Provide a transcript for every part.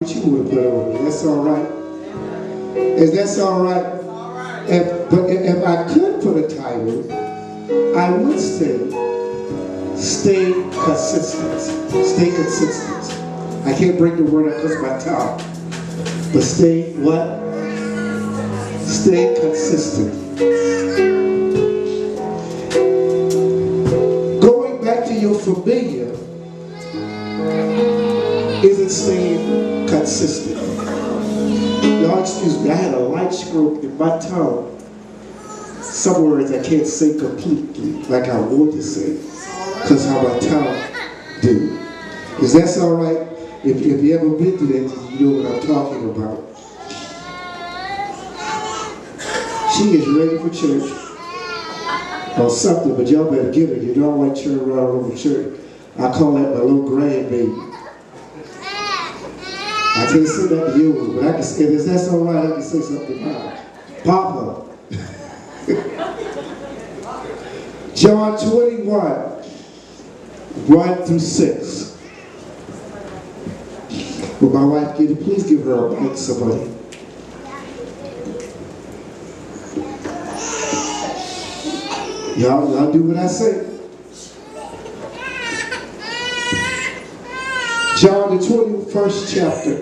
You would have put on me. That's all right. Is that all right? But if I could put a title, I would say, stay consistent. Stay consistent. I can't bring the word up because of my tongue. But stay what? Stay consistent. Going back to your familiar isn't staying consistent. Y'all excuse me, I had a light stroke in my tongue. Some words I can't say completely like I want to say because how my tongue do. Is that all right? If you ever been through that, you know what I'm talking about. She is ready for church or something, but y'all better get her. You don't like church right over church. I call that my little grandbaby. I can't say that to you, but I can say, is that all right? I can say something about it. Papa. John 21, 1 through 6. Will my wife get it? Please give her a mic, somebody. Y'all do what I say. John the 21st chapter,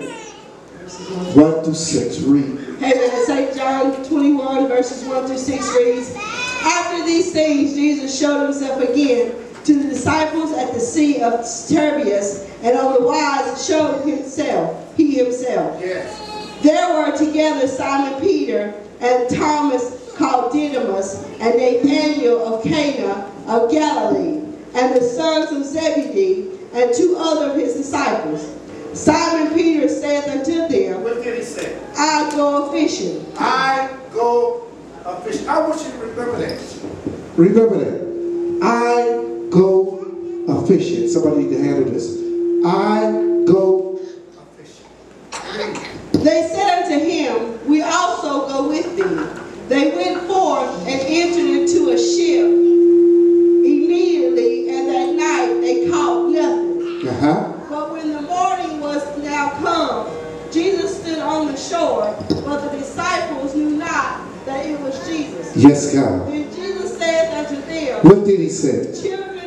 1 through 6. Read. Amen. St. John 21 verses 1 through 6 reads, After these things, Jesus showed himself again to the disciples at the Sea of Tiberias, and on the wise showed he himself. Yes. There were together Simon Peter and Thomas called Didymus, and Nathanael of Cana of Galilee, and the sons of Zebedee, and two other of his disciples. Simon Peter said unto them, What did he say? I go a-fishing. I go a-fishing. I want you to remember that. Remember that. I go a-fishing. Somebody need to handle this. I go a-fishing. They said unto him, We also go with thee. They went forth and entered into a ship immediately, and that night they caught nothing. But when the morning was now come, Jesus stood on the shore, but the disciples knew not that it was Jesus. Yes, God. Then Jesus said unto them, What did he say?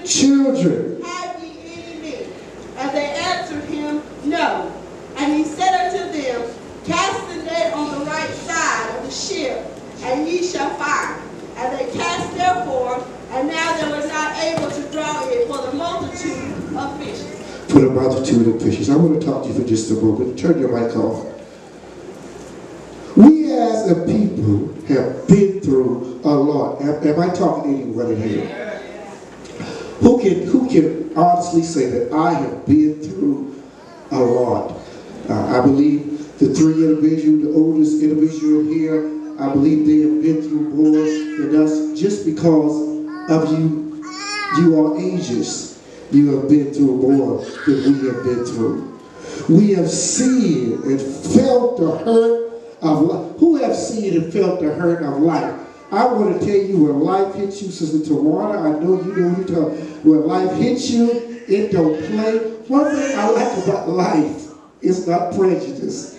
Children, have ye any meat? And they answered him, No. And he said unto them, Cast the net on the right side of the ship, and ye shall find. And they cast therefore, and now they were not able to draw it for the multitude of fishes. For the multitude of fishes. I want to talk to you for just a moment. Turn your mic off. We as a people have been through a lot. Am I talking to anyone in here? Who can honestly say that I have been through a lot? I believe the three individuals, the oldest individual here, I believe they have been through more than us just because of you are ages. You have been through more than we have been through. We have seen and felt the hurt of life. Who have seen and felt the hurt of life? I want to tell you, when life hits you, Sister Tawana, I know you know what you're talking. When life hits you, it don't play. One thing I like about life is not prejudice.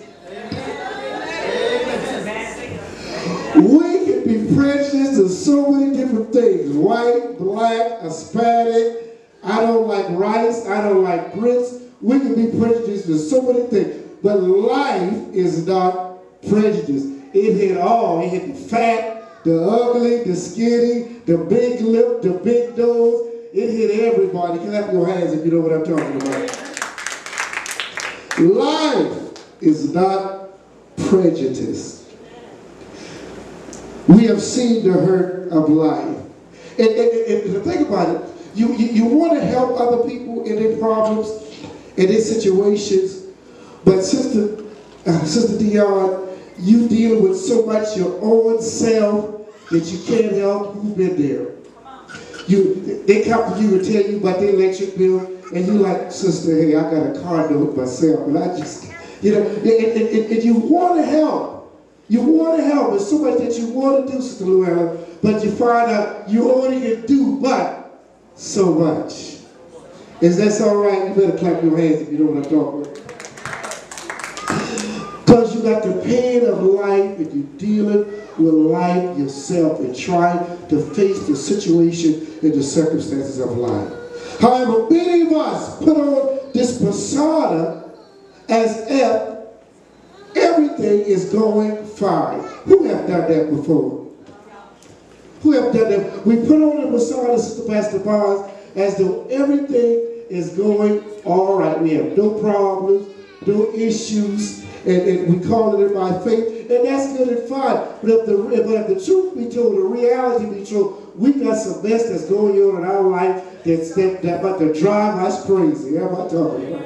We can be prejudiced to so many different things. White, black, Hispanic. I don't like rice. I don't like grits. We can be prejudiced to so many things. But life is not prejudice. It hit all. It hit the fat, the ugly, the skinny, the big lip, the big nose. It hit everybody. Clap your hands if you know what I'm talking about. Life is not prejudice. We have seen the hurt of life. And to think about it, you want to help other people in their problems, in their situations, but Sister Dion, you deal with so much your own self that you can't help. You've been there. They come to you and tell you about their electric bill, and you like, Sister, hey, I got a car note myself, and I just, and you want to help. You want to help. There's so much that you want to do, Sister Luella, but you find out you only can do but so much. Is that all right? You better clap your hands if you know what I'm talking about. Because you got the pain of life and you're dealing with life yourself and trying to face the situation and the circumstances of life. However, many of us put on this persona as if everything is going fine. Who have done that before? Who have done that? We put on the persona, Sister Pastor Barnes, as though everything is going all right. We have no problems, no issues, and we call it in by faith, and that's good and fine. But if the truth be told, the reality be true, we got some mess that's going on in our life that about to drive us crazy. Am I talking about?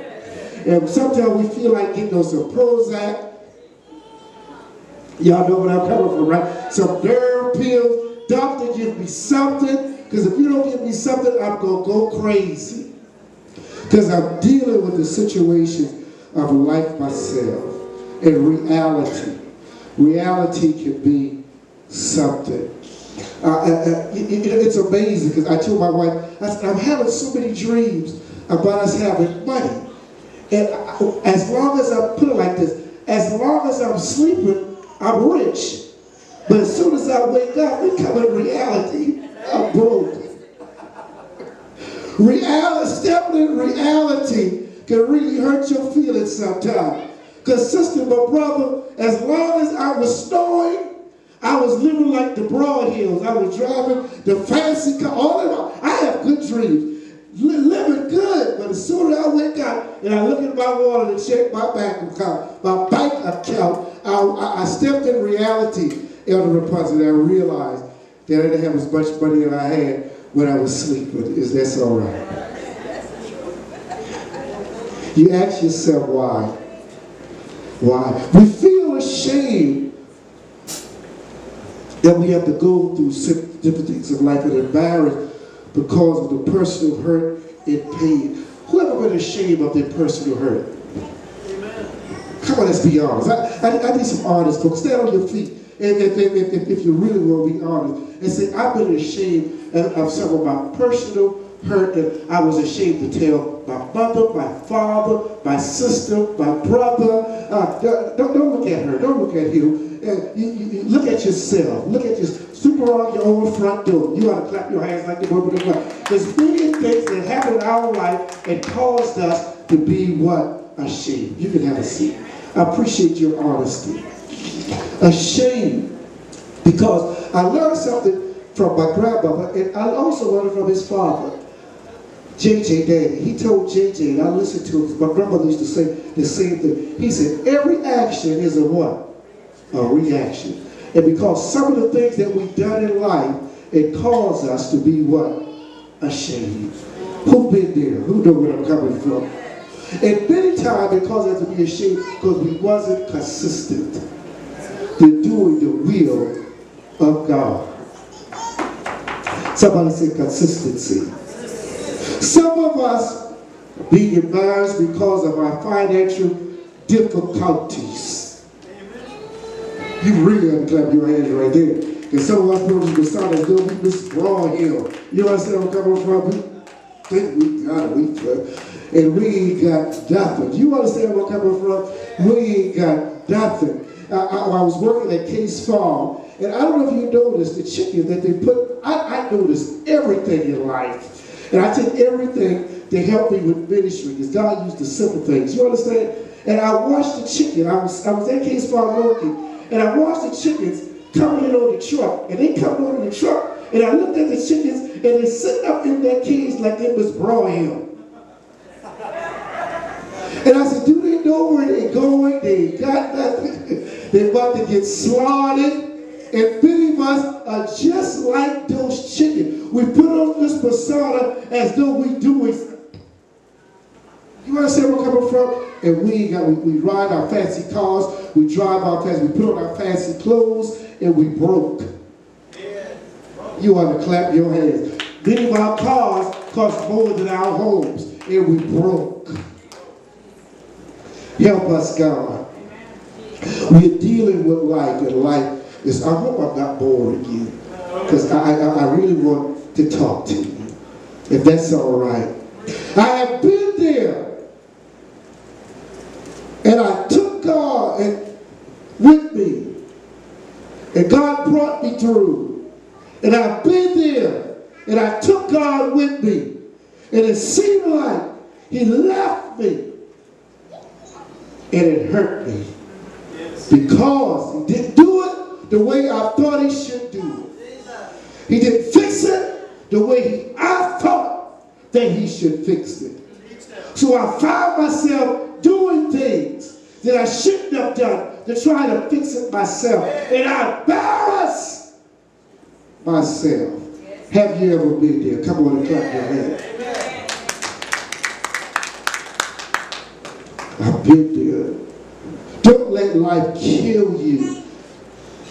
And sometimes we feel like getting on some Prozac. Y'all know where I'm coming from, right? Some nerve pills. Doctor, give me something, because if you don't give me something, I'm going to go crazy. Because I'm dealing with the situation of life myself. And reality can be something. It's amazing, because I told my wife, I said, I'm having so many dreams about us having money. And as long as I put it like this, as long as I'm sleeping, I'm rich. But as soon as I wake up and come in reality, I'm broke. Stepping in reality can really hurt your feelings sometimes. Because sister, my brother, as long as I was snowing, I was living like the Broad Hills. I was driving the fancy car. All in all, I have good dreams. Living good. But as soon as I wake up and I look at my wallet and check my bank account, I stepped in reality. Elder Rapunzel, and I realized that I didn't have as much money as I had when I was sleeping. Is that all right? You ask yourself why. Why? We feel ashamed that we have to go through different things of life and embarrassed because of the personal hurt and pain. Who ever been ashamed of their personal hurt? Amen. Come on, let's be honest. I need some honest folks. Stand on your feet. And if you really want to be honest, and say, I've been ashamed of some of my personal hurt that I was ashamed to tell my mother, my father, my sister, my brother. Don't look at her. Don't look at him. You look at yourself. Look at your super on your own front door. You ought to clap your hands like the word of God. There's many things that happen in our life and caused us to be what? Ashamed. You can have a seat. I appreciate your honesty. Ashamed, because I learned something from my grandmother, and I also learned from his father, J.J. Daddy. He told J.J., and I listened to him. My grandmother used to say the same thing. He said, every action is a what? A reaction. And because some of the things that we've done in life, it caused us to be what? Ashamed. Who been there? Who know where I'm coming from? And many times it caused us to be ashamed because we wasn't consistent to doing the will of God. Somebody say consistency. Some of us being embarrassed because of our financial difficulties. You really have to clap your hands right there. Because some of us brothers and sisters don't be Miss Broad Hill. You understand where I'm coming from? We think we got it. And we ain't got nothing. You understand where I'm coming from? We ain't got nothing. I was working at Case Farm, and I don't know if you noticed the chicken that they put. I noticed everything in life, and I take everything to help me with ministry, because God used the simple things. You understand? And I watched the chicken. I was at Case Farm working, and I watched the chickens coming in on the truck, and they come on the truck, and I looked at the chickens, and they sitting up in their cage like they was broiled. And I said, do they know where they're going? They ain't got nothing. They're about to get slaughtered. And many of us are just like those chickens. We put on this persona as though we do it. You understand where I'm coming from? And we ride our fancy cars, we drive our fancy, we put on our fancy clothes, and we broke. You ought to clap your hands. Many of our cars cost more than our homes, and we broke. Help us, God. We're dealing with life, and life is, I hope I'm not boring you, because I really want to talk to you, if that's all right. I have been there, and I took God, and And God brought me through. And I've been there. And I took God with me. And it seemed like he left me. And it hurt me. Because he didn't do it the way I thought he should do it. He didn't fix it the way I thought that he should fix it. So I found myself doing things that I shouldn't have done to try to fix it myself. And I embarrass myself. Have you ever been there? Come on and clap your hands. I've been there. Don't let life kill you.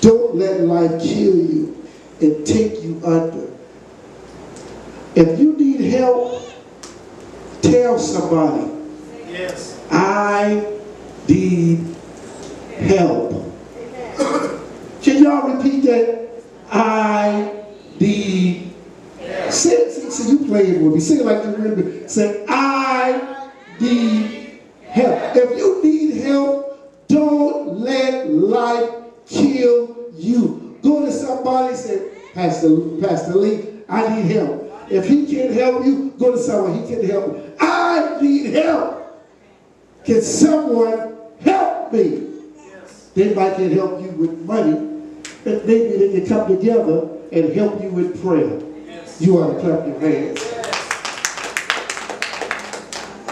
Don't let life kill you and take you under. If you need help, tell somebody, yes, I need help. Can y'all repeat that? I need help. See, you playing with me. Say it like you remember. Say, I need help. If you need help, don't let life kill you. Go to somebody and say, Pastor Lee, I need help. If he can't help you, go to someone. He can't help you. I need help. Can someone help me? Yes. They might can help you with money, but maybe they can come together and help you with prayer. Yes. You ought to clap your hands.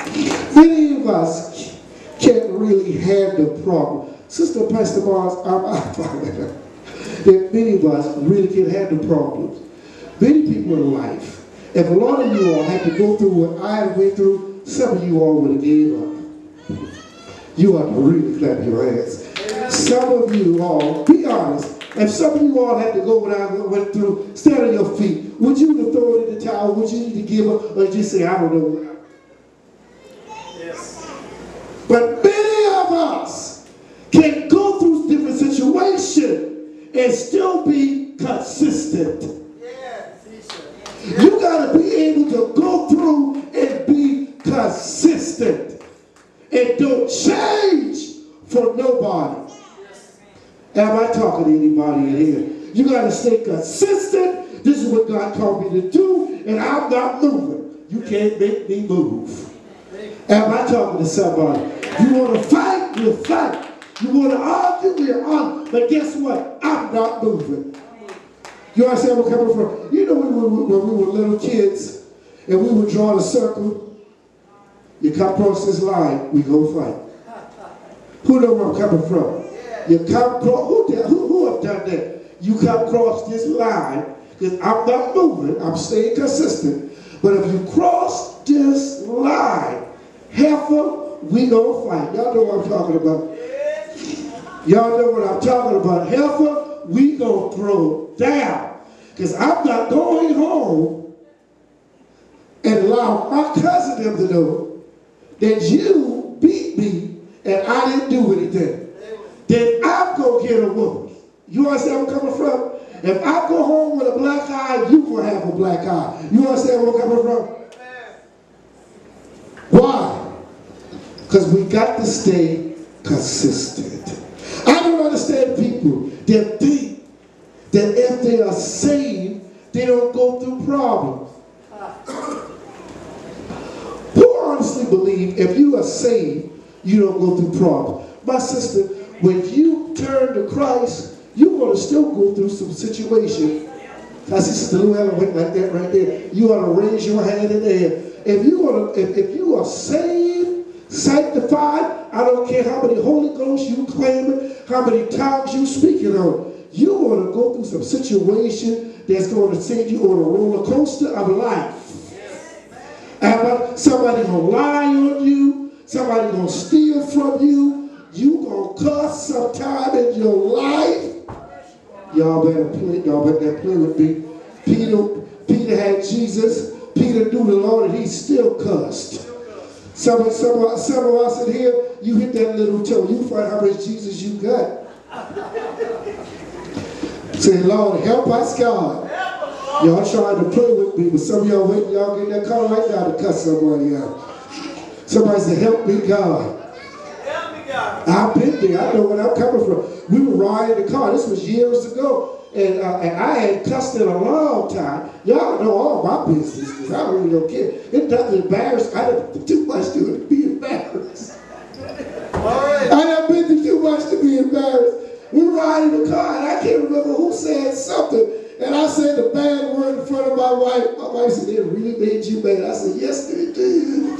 Yes. Many of us can't really handle problem. Sister Pastor Mars, I find that many of us really can't handle problems. Many people in life, if a lot of you all had to go through what I went through, some of you all would have gave up. You ought to really clap your hands. Some of you all, be honest, if some of you all had to go what I went through, stand on your feet, would you have thrown in the towel? Would you need to give up? Or just say, I don't know? Yes. But many of us can go through different situations and still be consistent. You got to be able to go through and be consistent. And don't change for nobody. Am I talking to anybody in here? You got to stay consistent. This is what God called me to do, and I'm not moving. You can't make me move. Am I talking to somebody? You want to fight? We'll fight. You want to argue? We'll argue. But guess what? I'm not moving. You understand where I'm coming from? You know when we were little kids and we would draw a circle, you come across this line, we go fight. Who know where I'm coming from? You come across, who have done that? You come across this line, because I'm not moving, I'm staying consistent. But if you cross this line, heifer, we gonna fight. Y'all know what I'm talking about. Y'all know what I'm talking about. Heifer, we gonna throw down. Because I'm not going home and allow my cousin them to know that you beat me and I didn't do anything. Then I'm going to get a woman. You understand where I'm coming from? If I go home with a black eye, you will have a black eye. You understand where I'm coming from? Why? Because we got to stay consistent. I don't understand people that think that if they are saved, they don't go through problems. Who honestly believe if you are saved, you don't go through problems? My sister, when you turn to Christ, you're going to still go through some situation. I see Sister Llewellyn went like that right there. You ought to raise your hand in the air. If you are saved, sanctified, I don't care how many Holy Ghost you claim, how many tongues you speaking on, you want to go through some situation that's going to send you on a roller coaster of life. And somebody going to lie on you, somebody going to steal from you, you going to cuss sometime in your life. Y'all better play with me. Peter had Jesus. Peter knew the Lord and he still cussed. Some of us in here, you hit that little toe. You find how much Jesus you got. Say, Lord, help us, God. Y'all trying to play with me, but some of y'all waiting, y'all get that call right now to cuss somebody out. Somebody say, help me, God. I've been there. I know where I'm coming from. We were riding in the car. This was years ago. And I had cussed in a long time. Y'all know all my business because I really don't care. It doesn't embarrass. I done too much to it to be embarrassed. I done been through too much to be embarrassed. We were riding in the car and I can't remember who said something. And I said the bad word in front of my wife. My wife said, it really made you mad. I said, yes, it did.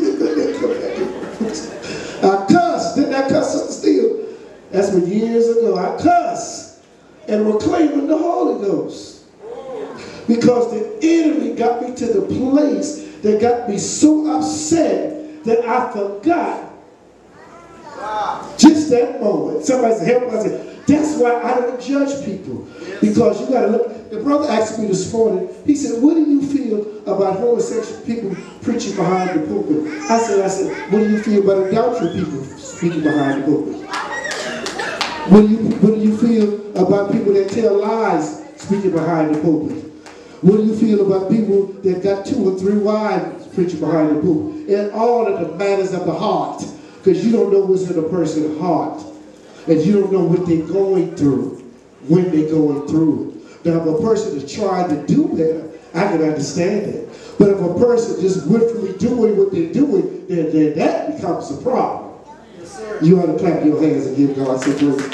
I cussed. Didn't I cuss Sister Steele? That's what years ago. I cussed. And we're claiming the Holy Ghost. Because the enemy got me to the place that got me so upset that I forgot just that moment. Somebody said, help us. That's why I don't judge people. Because you got to look. The brother asked me this morning, he said, what do you feel about homosexual people preaching behind the pulpit? I said, what do you feel about adultery people speaking behind the pulpit? What do you feel about people that tell lies speaking behind the pulpit? What do you feel about people that got 2 or 3 wives preaching behind the pulpit? And all of the matters of the heart. Because you don't know what's in a person's heart. And you don't know what they're going through when they're going through it. Now, if a person is trying to do better, I can understand that. But if a person just willfully doing what they're doing, then that becomes a problem. You ought to clap your hands and give God some praise.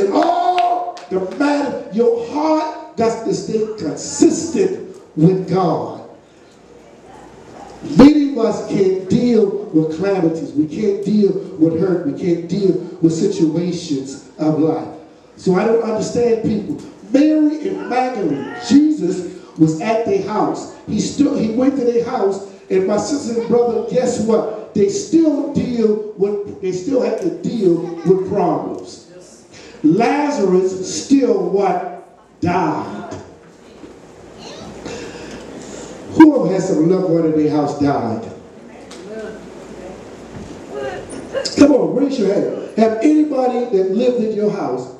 In all the matter, your heart got to stay consistent with God. Many of us can't deal with calamities. We can't deal with hurt. We can't deal with situations of life. So I don't understand people. Mary and Magdalene, Jesus was at their house. He went to their house, and my sister and brother, guess what? They still have to deal with problems. Lazarus still what? Died. Whoever has some loved one in their house died. Come on, raise your hand. Have anybody that lived in your house,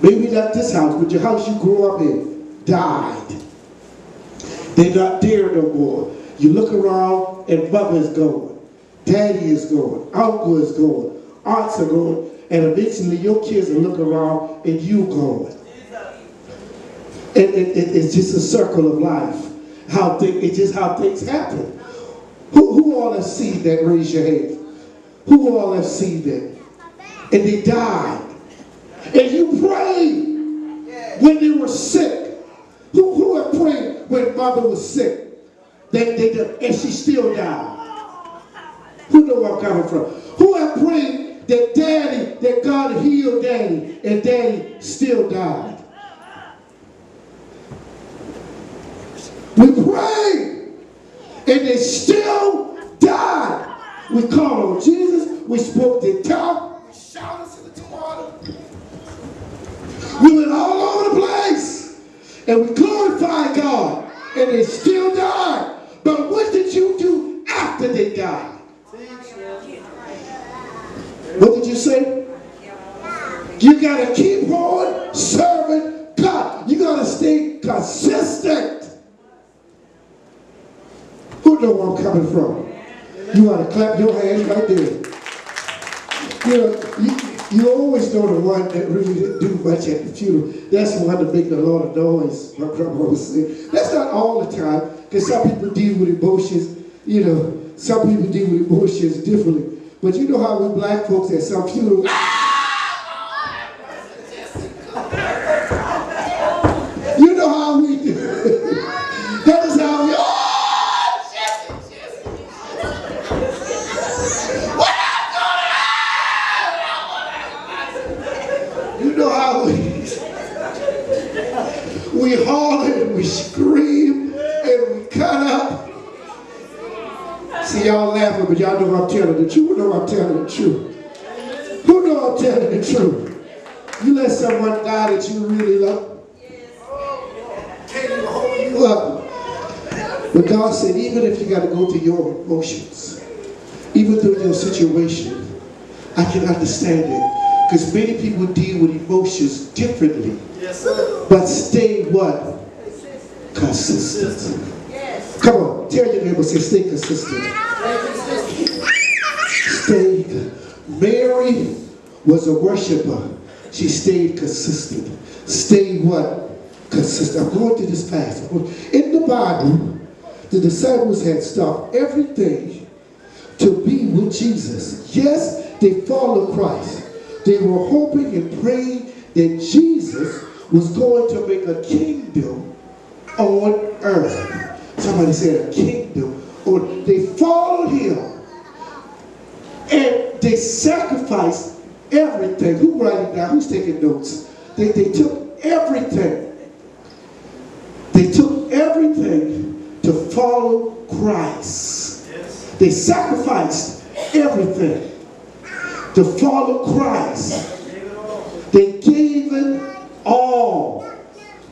maybe not this house, but your house you grew up in, died? They're not there no more. You look around and mother is gone, daddy is gone, uncle is gone, aunts are gone, and eventually your kids will look around and you gone. It's just a circle of life. It's just how things happen. Who all have seen that? Raise your hand. Who all have seen that? And they died. And you prayed when they were sick. Who have prayed when mother was sick? And she still died. Who know where I'm coming from? Who have prayed that God healed daddy, and daddy still died? We prayed, and they still died. We called on Jesus. We spoke the tongue. We shouted to the water. We went all over the place, and we glorified God, and they still died. But what did you do after they died? What did you say? You got to keep on serving God. You got to stay consistent. Who know where I'm coming from? You ought to clap your hands right there. You know, you always know the one that really didn't do much at the funeral. That's the one that make a lot of noise, my grandma was saying. That's not all the time, because some people deal with emotions, some people deal with emotions differently. But you know how we black folks at some funerals, you know how we do. That is how we, we holler and we scream and we cut up. See, y'all laughing, but y'all know I'm telling the truth. Who know I'm telling the truth? Who know I'm telling the truth? You let someone die that you really love. Can't even hold you up. But God said, even if you got to go through your emotions, even through your situation, I can understand it. Because many people deal with emotions differently. Yes, sir. But stay what? Consistent. Yes. Come on, tell your neighbor, say stay consistent. Mary was a worshiper. She stayed consistent. Stayed what? Consistent. I'm going to this fast. In the Bible, the disciples had stopped everything to be with Jesus. Yes, they followed Christ. They were hoping and praying that Jesus was going to make a kingdom on earth. Somebody said a kingdom. Or they followed him. And they sacrificed everything. Who writing it down? Who's taking notes? They took everything. They took everything to follow Christ. Yes. They sacrificed everything to follow Christ. They gave it all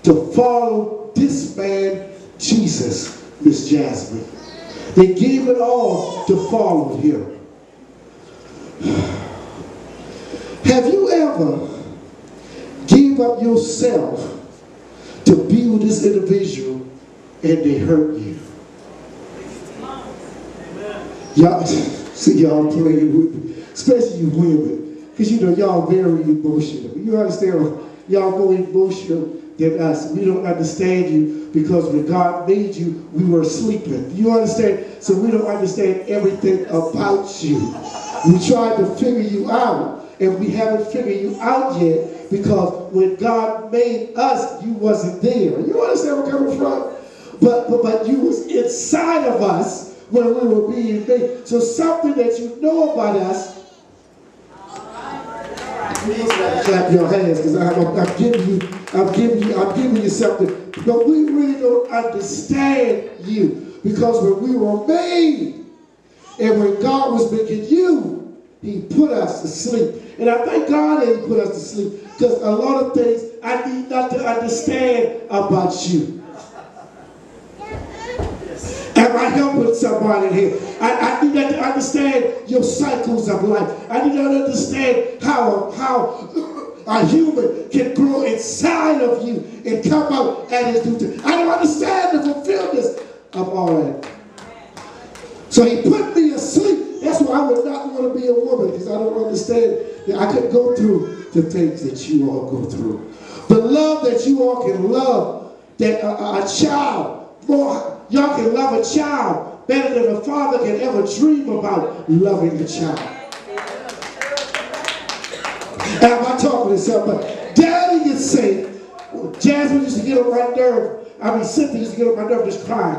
to follow this man, Jesus, Miss Jasmine. They gave it all to follow him. Have you ever gave up yourself to be with this individual and they hurt you? Y'all, see y'all playing with me, especially you women, because you know y'all very emotional. You understand? Y'all more emotional than us. We don't understand you because when God made you, we were sleeping. You understand? So we don't understand everything about you. We tried to figure you out, and we haven't figured you out yet because when God made us, you wasn't there. You understand where I'm coming from? But you was inside of us when we were being made. So something that you know about us. Please clap your hands because I'm giving you something. But we really don't understand you because when we were made and when God was making you, he put us to sleep. And I thank God that he put us to sleep because a lot of things I need not to understand about you. Am I helping somebody here? I need to understand your cycles of life. I need to understand how a human can grow inside of you and come out at his due time. I don't understand the fulfillment of all that. So he put me asleep. That's why I would not want to be a woman because I don't understand that I could go through the things that you all go through. The love that you all can love, that a child, more. Y'all can love a child better than a father can ever dream about loving a child. Am I talking to somebody? Daddy can say, Jasmine used to get on my nerve. Cynthia used to get on my nerve, just crying.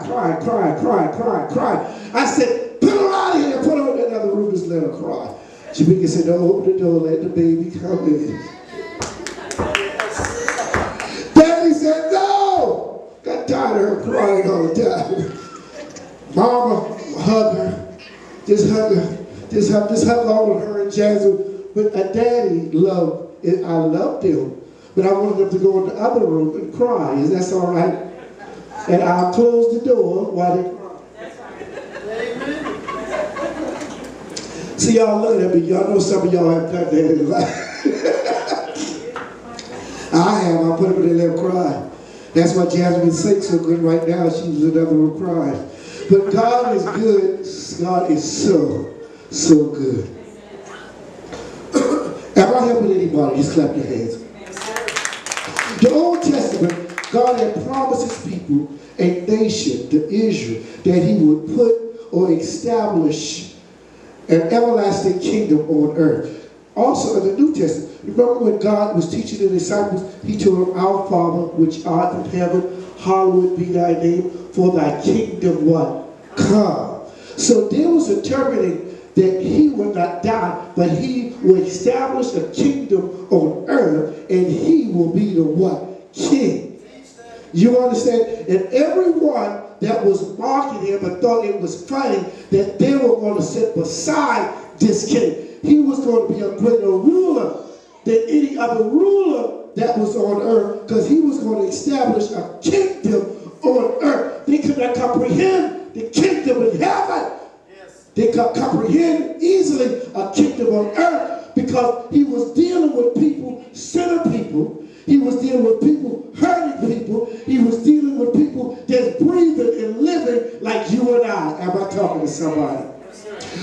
I said, put her out of here, put her in another room, just let her cry. Shamika said, don't open the door, let the baby come in. Daddy said, no. Got tired of her crying all the time. Mama, hug her. Just hug her. Just hug all of her and Jasmine. But a daddy loved it. I loved him. But I wanted them to go in the other room and cry. Is that all right? And I'll close the door while they cry. See, y'all looking at me. Y'all know some of y'all have done that in life. I have. I put them in there and let them cry. That's why Jasmine sings so good right now. She's in another room crying. But God is good. God is so good. Am I helping anybody? Just clap your hands. The Old Testament, God had promised his people, a nation, the Israel, that he would put or establish an everlasting kingdom on earth. Also in the New Testament, remember when God was teaching the disciples, he told them, our Father, which art in heaven, hallowed be thy name, for thy kingdom what? Come. So there was interpreting that he would not die, but he will establish a kingdom on earth, and he will be the what? King. You understand? And everyone that was mocking him and thought it was funny that they were going to sit beside this king. He was going to be a greater ruler than any other ruler that was on earth because he was going to establish a kingdom on earth. They could not comprehend the kingdom in heaven. Yes. They could comprehend easily a kingdom on earth because he was dealing with people, sinner people. He was dealing with people, hurting people. He was dealing with people that's breathing and living like you and I. Am I talking to somebody?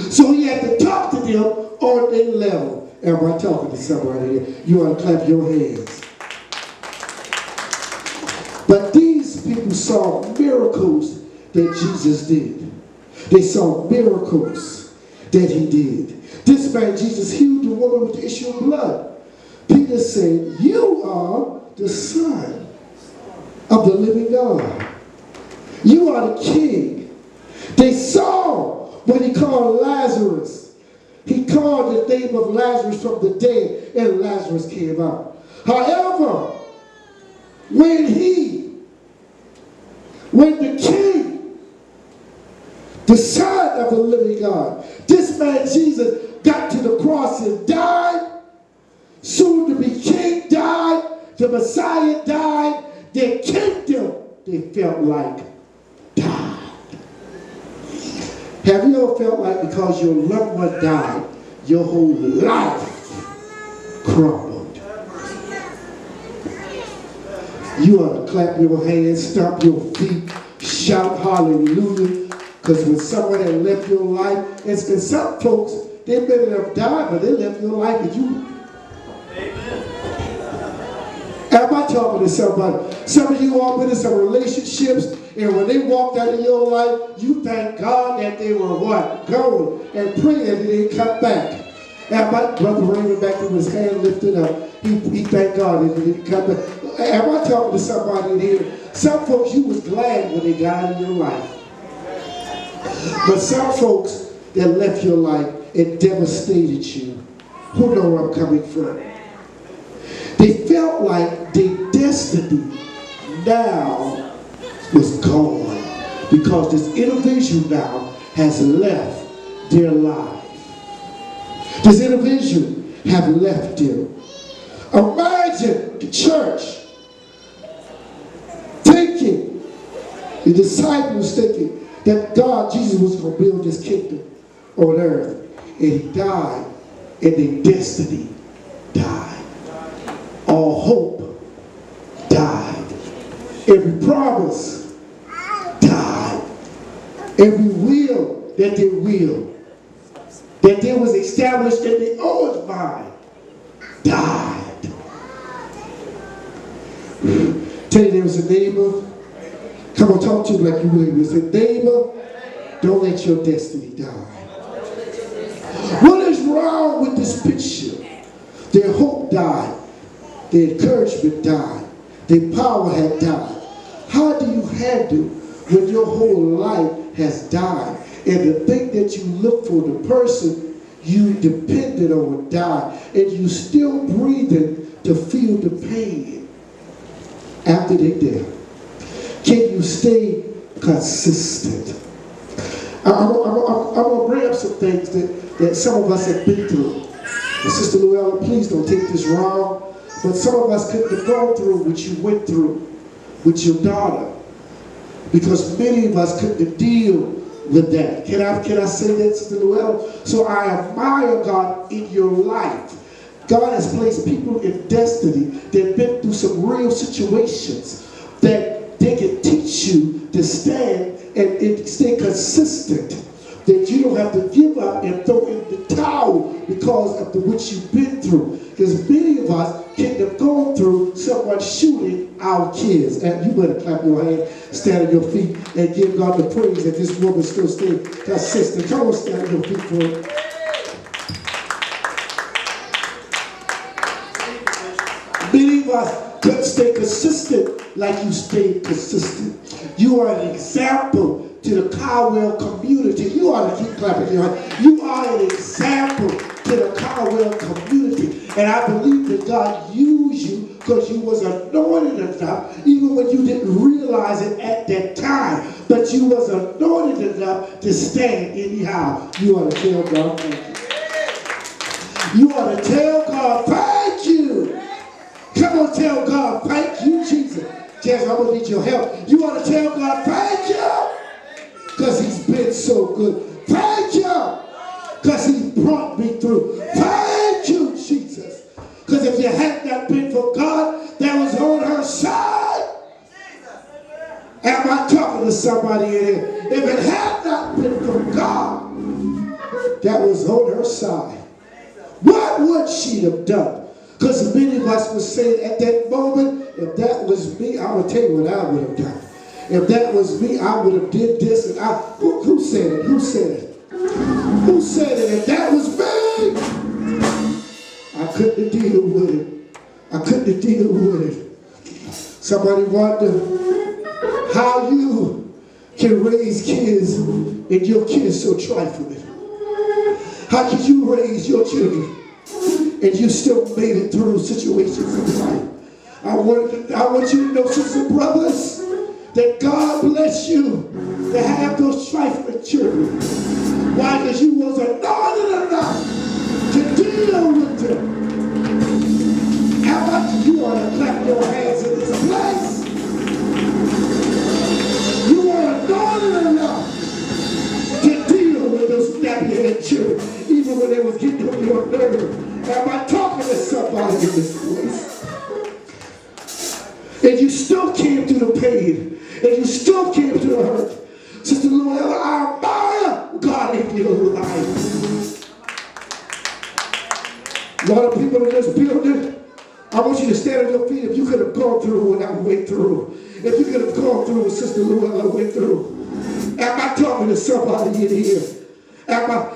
So he had to talk to them on their level. Am I talking to somebody here? You ought to clap your hands. But these people saw miracles that Jesus did. They saw miracles that he did. This man, Jesus, healed the woman with the issue of blood. Peter said, you are the Son of the living God. You are the King. They saw when he called Lazarus. He called the name of Lazarus from the dead, and Lazarus came out. However, when the King, the Son of the living God, this man Jesus got to the cross and died, soon to be King died, the Messiah died, their kingdom, they felt like, died. Have you ever felt like because your loved one died, your whole life crumbled? You ought to clap your hands, stomp your feet, shout hallelujah, because when someone had left your life, and some folks, they may have died, but they left your life and you. Am I talking to somebody? Some of you all been in some relationships, and when they walked out of your life, you thank God that they were what? Gone, and pray that they didn't come back. And my brother Raymond back there with his hand lifted up, he thanked God that they didn't come back. Am I talking to somebody in here? Some folks, you was glad when they got out of your life. But some folks that left your life, it devastated you. Who know where I'm coming from? They felt like their destiny now was gone because this individual now has left their life. This individual have left them. Imagine the church thinking, the disciples thinking that God, Jesus was going to build this kingdom on earth. And he died, and their destiny died. All hope died. Every promise died. Every will that they was established in their own mind died. Tell you there was a neighbor. Come on, talk to him like you really was. Say, neighbor, don't let your destiny die. What is wrong with this picture? Their hope died. Their encouragement died. Their power had died. How do you handle when your whole life has died and the thing that you look for, the person you depended on died, and you still breathing to feel the pain after they dead? Can you stay consistent? I'm going to bring up some things that some of us have been through. And Sister Luella, please don't take this wrong. But some of us couldn't have gone through what you went through with your daughter, because many of us couldn't deal with that. Can I say that, Sister Luella? So I admire God in your life. God has placed people in destiny that have been through some real situations that they can teach you to stand and stay consistent. That you don't have to give up and throw in the towel because of what you've been through. Because many of us can have gone through someone shooting our kids. And you better clap your hand, stand on your feet, and give God the praise that this woman still stayed consistent. Come on, stand on your feet for it. Many of us couldn't stay consistent like you stayed consistent. You are an example to the Caldwell community. You ought to keep clapping your hands. You are an example to the Caldwell community. And I believe that God used you because you was anointed enough, even when you didn't realize it at that time. But you was anointed enough to stand anyhow. You ought to tell God thank you. You ought to tell God thank you. Come on, tell God thank you, Jesus. Jasmine, I'm going to need your help. You ought to tell God thank you. Because he's been so good. Thank you. Because he brought me through. Thank you, Jesus. Because if you had not been for God that was on her side, am I talking to somebody in here? If it had not been for God that was on her side, what would she have done? Because many of us would say at that moment, if that was me, I would tell you what I would have done. If that was me, I would have did this. And who said it? Who said it? Who said it? If that was me, I couldn't deal with it. I couldn't deal with it. Somebody wonder how you can raise kids and your kids so trifling. How can you raise your children and you still made it through situations of life? I want you to know, sisters and brothers, that God bless you to have those trifling children. Why? Because you was anointed enough to deal with them. How about you ought to clap your hands in this place? You are anointed enough to deal with those nappy-headed children, even when they was getting on your nerve. Am I talking to somebody in this place? And you still came through the pain, and you still came through the hurt. Sister Luella, I admire God in your life. A lot of people in this building, I want you to stand on your feet if you could have gone through what I went through. If you could have gone through what Sister Luella went through. Am I talking to somebody in here?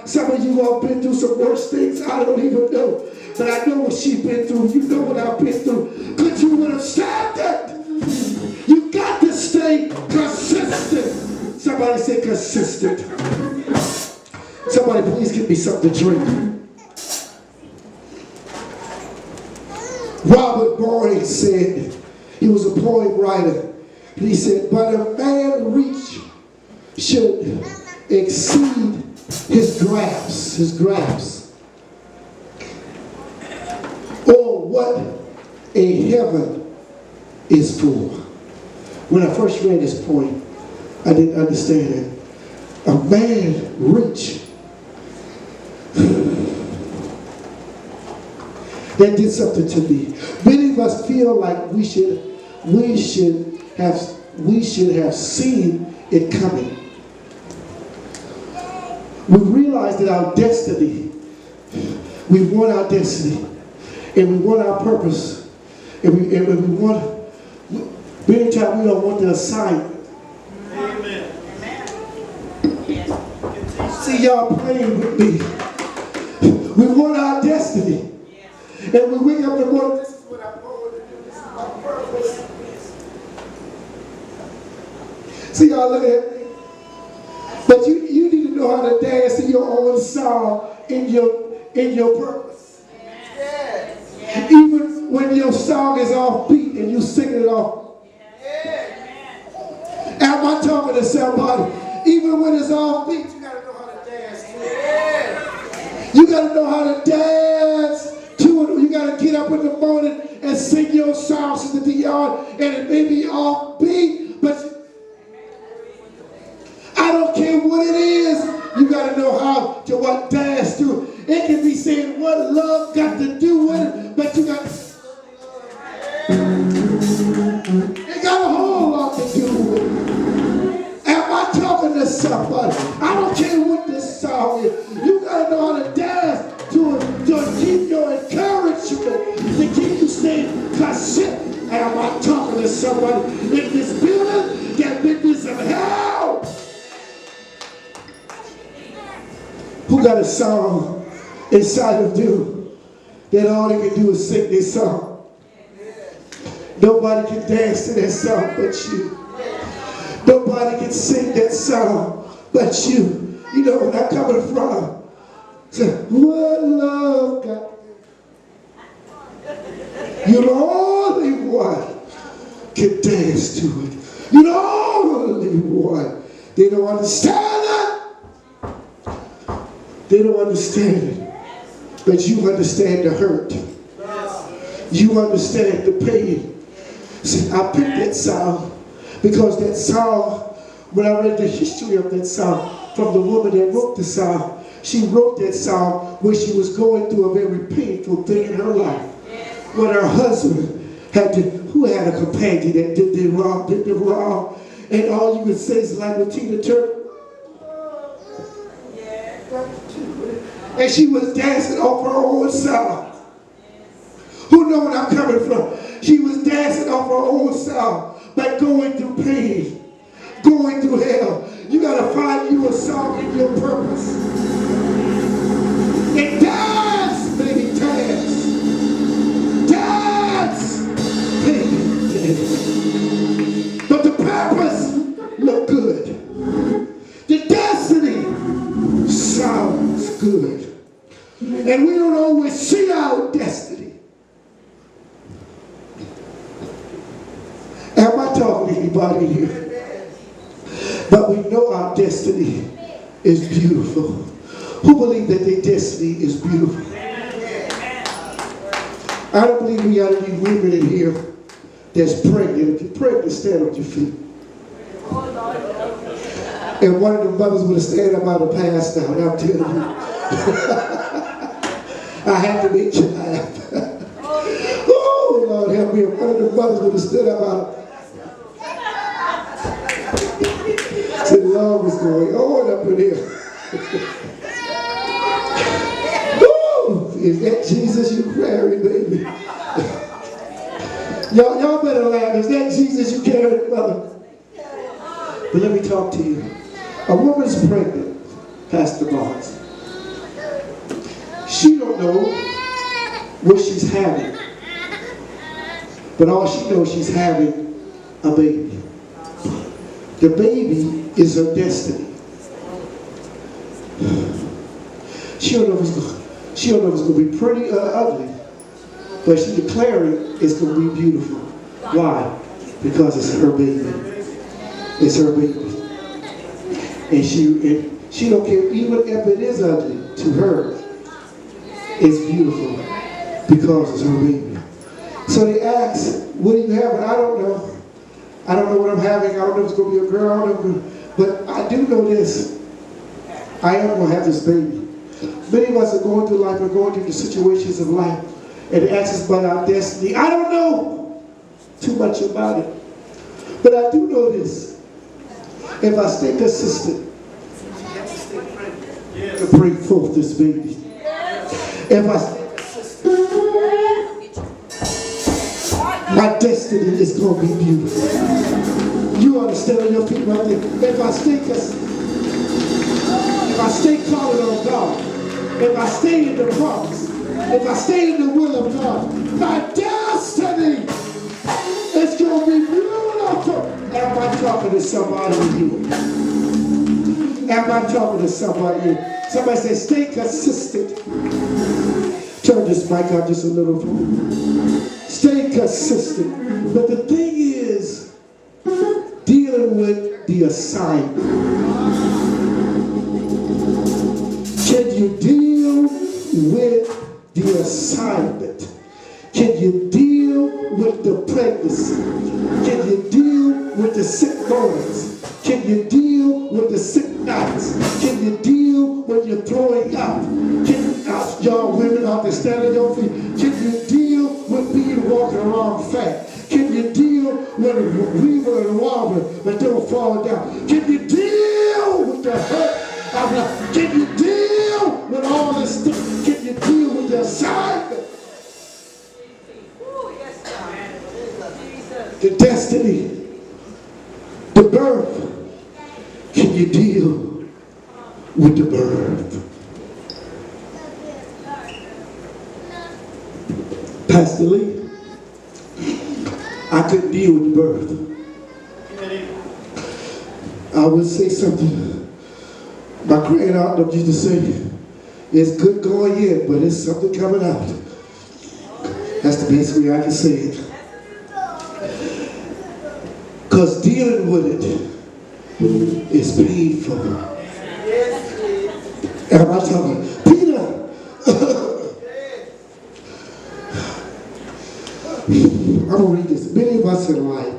Some of you all been through some worse things I don't even know. But I know what she's been through. You know what I've been through. Could you understand that? You got to stay consistent. Somebody say consistent. Somebody please give me something to drink. Robert Boyd said, he was a poem writer, and he said, but a man's reach should exceed his grasp. Or what a heaven is for. When I first read this poem, I didn't understand it. A man's reach. That did something to me. Many of us feel like we should have seen it coming. We realize that our destiny, we want our destiny, and we want our purpose, and we want. Many times we don't want the assignment. Amen. See, y'all playing with me. We want our destiny. And we wake up in the morning, this is what I'm going to do, this is my purpose. See, y'all look at me. But you need to know how to dance in your own song, in your purpose. Yes. Even when your song is off beat and you sing it off. Am I talking to somebody? Even when it's off beat, you got to know how to dance to it. You got to know how to dance to it. You got to get up in the morning and sing your songs in the yard, and it may be off beat, but I don't care what it is. You got to know how to what dance to it. It can be saying what love got to do with it, but you got to. It got a whole lot to do with it. Am I talking to somebody? I don't care what this song is. You got to know how to dance to it, to keep your encouragement, to keep you staying consistent. Am I talking to somebody in this building that been through some hell? Who got a song inside of you that all they can do is sing this song? Nobody can dance to that song but you. Nobody can sing that song but you. You know where I'm coming from. Say, what love got? You're the only one can dance to it. You're the only one. They don't understand it. They don't understand it. But you understand the hurt. You understand the pain. See, I picked that song because that song, when I read the history of that song from the woman that wrote the song, she wrote that song when she was going through a very painful thing in her life. When her husband who had a companion that did the wrong, and all you could say is like with Tina Turner. And she was dancing off her own self. Who know where I'm coming from? She was dancing off her own self, but going through pain, going through hell. You got to find you a song in your purpose. And dance, baby, dance. Dance, baby, dance. But the purpose look good. The destiny sounds good. And we don't always see our destiny. Am I talking to anybody here? But we know our destiny is beautiful. Who believe that their destiny is beautiful? I don't believe we got any women in here that's pregnant. If you're pregnant, stand on your feet. And one of the mothers would have stand up out of pass now, I'm telling you. I had to make you laugh. Oh, Lord help me. If one of the mothers would have stood up out of the Lord was going on up in here. Ooh, is that Jesus you carry, baby? y'all better laugh. Is that Jesus you carry, mother? But let me talk to you. A woman's pregnant, Pastor Barnes. She don't know what she's having. But all she knows, she's having a baby. The baby is her destiny. She don't know if it's going to be pretty or ugly, but she's declaring it's going to be beautiful. Why? Because it's her baby. It's her baby. And she don't care, even if it is ugly, to her, it's beautiful because it's her baby. So they ask, what do you have? And I don't know. I don't know what I'm having. I don't know if it's going to be a girl. I don't know. But I do know this. I am going to have this baby. Many of us are going through life. We're going through the situations of life. And it asks us about our destiny. I don't know too much about it. But I do know this. If I stay consistent to bring forth this baby. If I stay consistent, my destiny is going to be beautiful. You understand on your feet right there. If I stay consistent, if I stay calling on God, if I stay in the promise, if I stay in the will of God, my destiny is going to be beautiful. Am I talking to somebody here? Am I talking to somebody here? Somebody say, stay consistent. Turn this mic out just a little for me. Stay consistent. But the thing is, dealing with the assignment. Can you deal with the assignment? Can you deal with the pregnancy? Can you deal with the sick moments? Can you deal with the sick nights? Can you deal when you're throwing up? Y'all women out there standing on your feet. Can you deal with being walking around fat? Can you deal with a weaver and wobbler but don't fall down? Can you deal with the hurt of life? Can you deal with all this stuff? Can you deal with the assignment? The destiny, the birth. Can you deal with the birth? Pastor Lee, I couldn't deal with the birth. I would say something. My granddaughter used to say, it's good going in, but it's something coming out. That's the best way I can say it. Because dealing with it is painful. Am I talking? Peter! I'm going to read this. Many of us in life,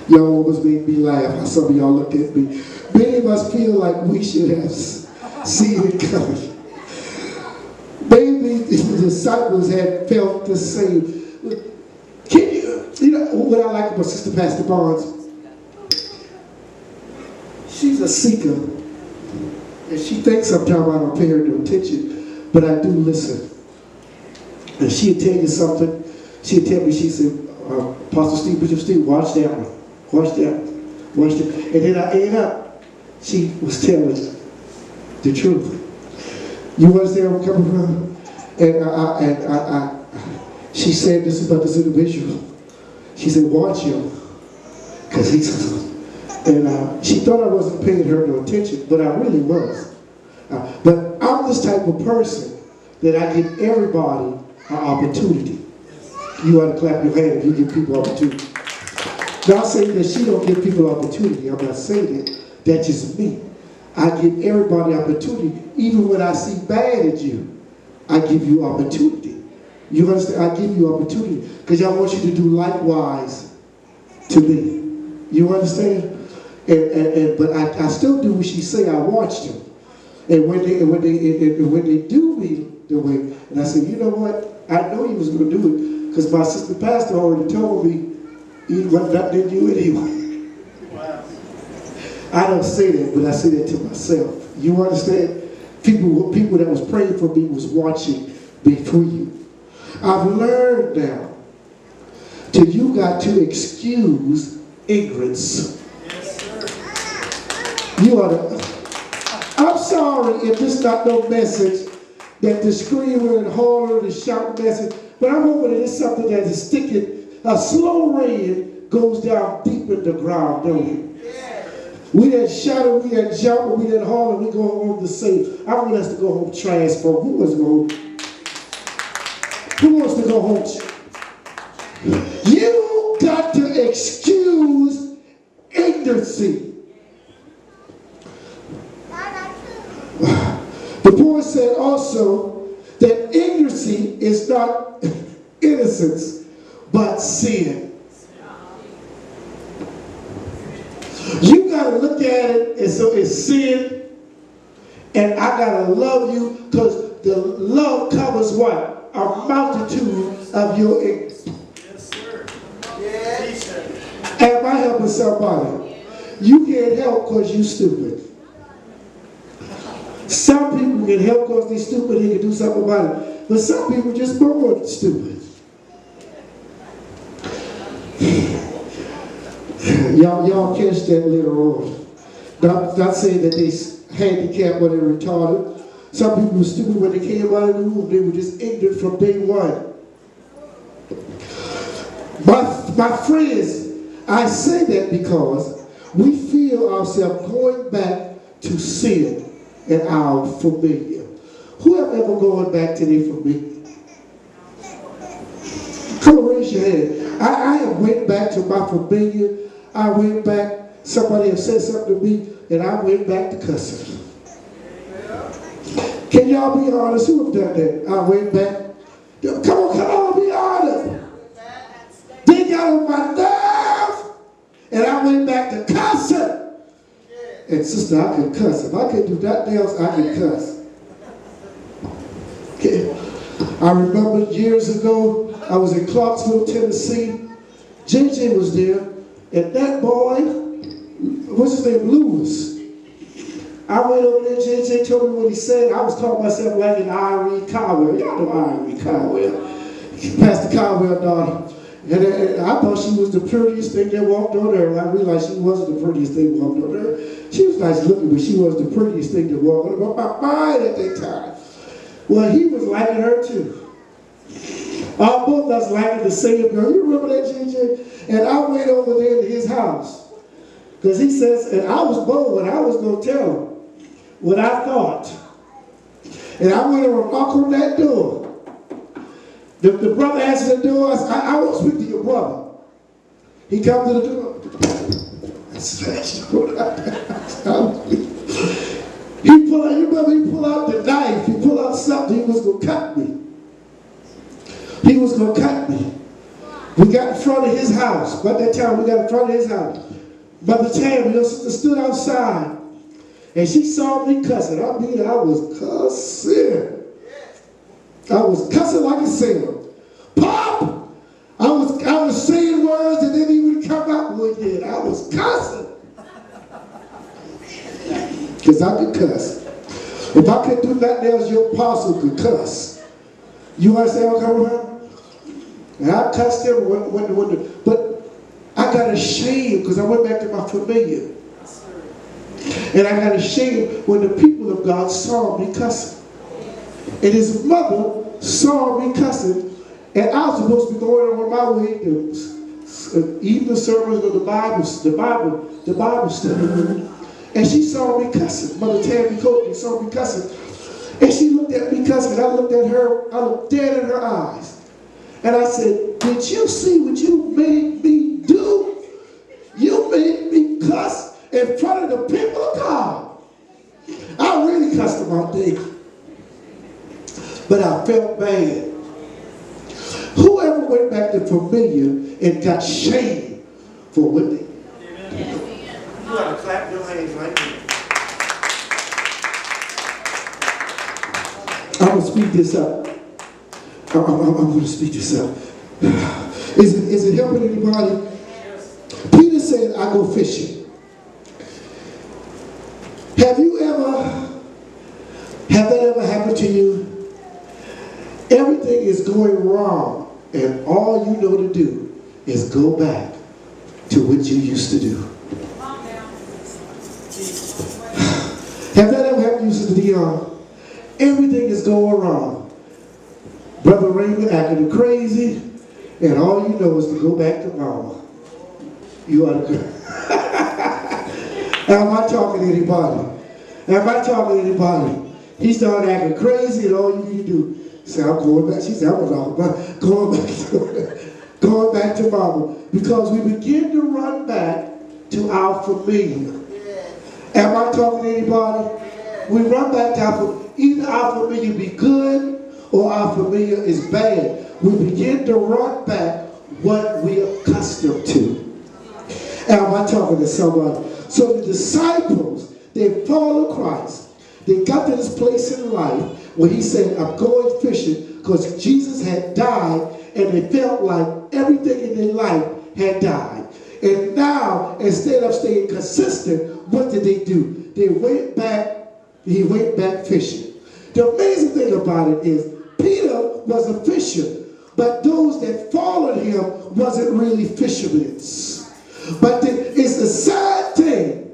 y'all almost made me laugh. How some of y'all look at me. Many of us feel like we should have seen it coming. Maybe the disciples had felt the same. Can you know what I like about Sister Pastor Barnes? She's a seeker And she thinks sometimes I don't pay her no attention, but I do listen. And she'll tell you something. She'll tell me, she said, Pastor Steve, Bishop Steve, watch that one. Watch that. Watch that. And then I end up, she was telling the truth. You understand where I'm coming from? And she said this about this individual. She said, watch him, because he's... And she thought I wasn't paying her no attention, but I really was. But I'm this type of person that I give everybody an opportunity. You ought to clap your hand if you give people opportunity. Not saying that she don't give people opportunity. I'm not saying that. That's just me. I give everybody opportunity. Even when I see bad at you, I give you opportunity. You understand? I give you opportunity because I want you to do likewise to me. You understand? But I still do what she say. I watched them, and when they do me the way, and I said, you know what? I know he was going to do it because my sister pastor already told me he wasn't nothing in you anyway. Wow. I don't say that, but I say that to myself. You understand? People that was praying for me was watching me for you. I've learned now that you got to excuse ignorance. You ought to. I'm sorry if this not no message that the screamer and holler and shout message, but I'm hoping that it's something that is sticking. A slow rain goes down deep in the ground, don't it? Yeah. We that shout and we that jump and we that holler, we go home the same. I want us to go home transformed. Who wants to go home? Who wants to go home? You got to excuse ignorancy. The poet said also that ignorancy is not innocence, but sin. You got to look at it as so it's sin, and I got to love you because the love covers what? A multitude of your ignorance. Yes, sir. Yes. Am I helping somebody? You can't help because you're stupid. Some people can help because they're stupid, they can do something about it. But some people just born stupid. Y'all catch that later on. Not saying that they handicapped or they're retarded. Some people were stupid when they came out of the womb. They were just ignorant from day one. My friends, I say that because we feel ourselves going back to sin and our familiar. Who have ever gone back to their familiar? Come on, raise your hand. I have went back to my familiar. I went back, somebody have said something to me, and I went back to cussing. Can y'all be honest? Who have done that? I went back. Come on, be honest. They got on my nerves, and I went back to cussing. And sister, I can cuss. If I can do nothing else, I can cuss. Okay. I remember years ago, I was in Clarksville, Tennessee. JJ was there, and that boy, what's his name, Lewis. I went over there, JJ told me what he said. I was calling myself like an Irene Caldwell. Y'all know Irene Caldwell. Pastor Caldwell daughter. And I thought she was the prettiest thing that walked on there. I realized she wasn't the prettiest thing that walked on there. She was nice looking, but she wasn't the prettiest thing that walked on there. But my mind at that time. Well, he was liking her too. Both of us liking the same girl. You remember that, JJ? And I went over there to his house. Because he says, and I was bold, and I was going to tell him what I thought. And I went over and knocked on that door. The brother answered the door. I said, I want to speak to your brother. He comes to the door. I smashed the door. He pulled out the knife. He pulled out something. He was going to cut me. He was going to cut me. We got in front of his house. By that time, we got in front of his house. Mother Tammy, your sister, stood outside. And she saw me cussing. I mean, I was cussing. I was cussing like a sailor. Pop! I was saying words that didn't even come out with it. I was cussing. because I could cuss. If I could do nothing else, your apostle could cuss. You understand what I'm coming from? And I cussed him, but I got ashamed because I went back to my familiar. And I got ashamed when the people of God saw me cussing. And his mother saw me cussing, and I was supposed to be going on my way to evening service or the Bible study. And she saw me cussing. Mother Tammy Coakley saw me cussing. And she looked at me cussing. And I looked at her. I looked dead in her eyes. And I said, did you see what you made me do? You made me cuss in front of the people of God. I really cussed them all day. But I felt bad. Whoever went back to familiar and got shame for what they did? You ought to clap your hands right now. I'm going to speed this up. I'm going to speed this up. Is it helping anybody? Peter said, I go fishing. Have that ever happened to you? Everything is going wrong, and all you know to do is go back to what you used to do. Have that ever happened to you, Sister Dion? Everything is going wrong. Brother Raymond acting crazy, and all you know is to go back to mama. You ought to go. Am I talking to anybody? Am I talking to anybody? He started acting crazy, and all you need to do is say, I'm going back. She said, I'm going back to mama. Because we begin to run back to our familiar. Am I talking to anybody? We run back to either our familiar be good or our familiar is bad. We begin to run back what we are accustomed to. Am I talking to somebody? So the disciples, they followed Christ. They got to this place in life where he said, I'm going fishing because Jesus had died and they felt like everything in their life had died. And now, instead of staying consistent, what did they do? They went back, he went back fishing. The amazing thing about it is, Peter was a fisher, but those that followed him wasn't really fishermen. But it's a sad thing.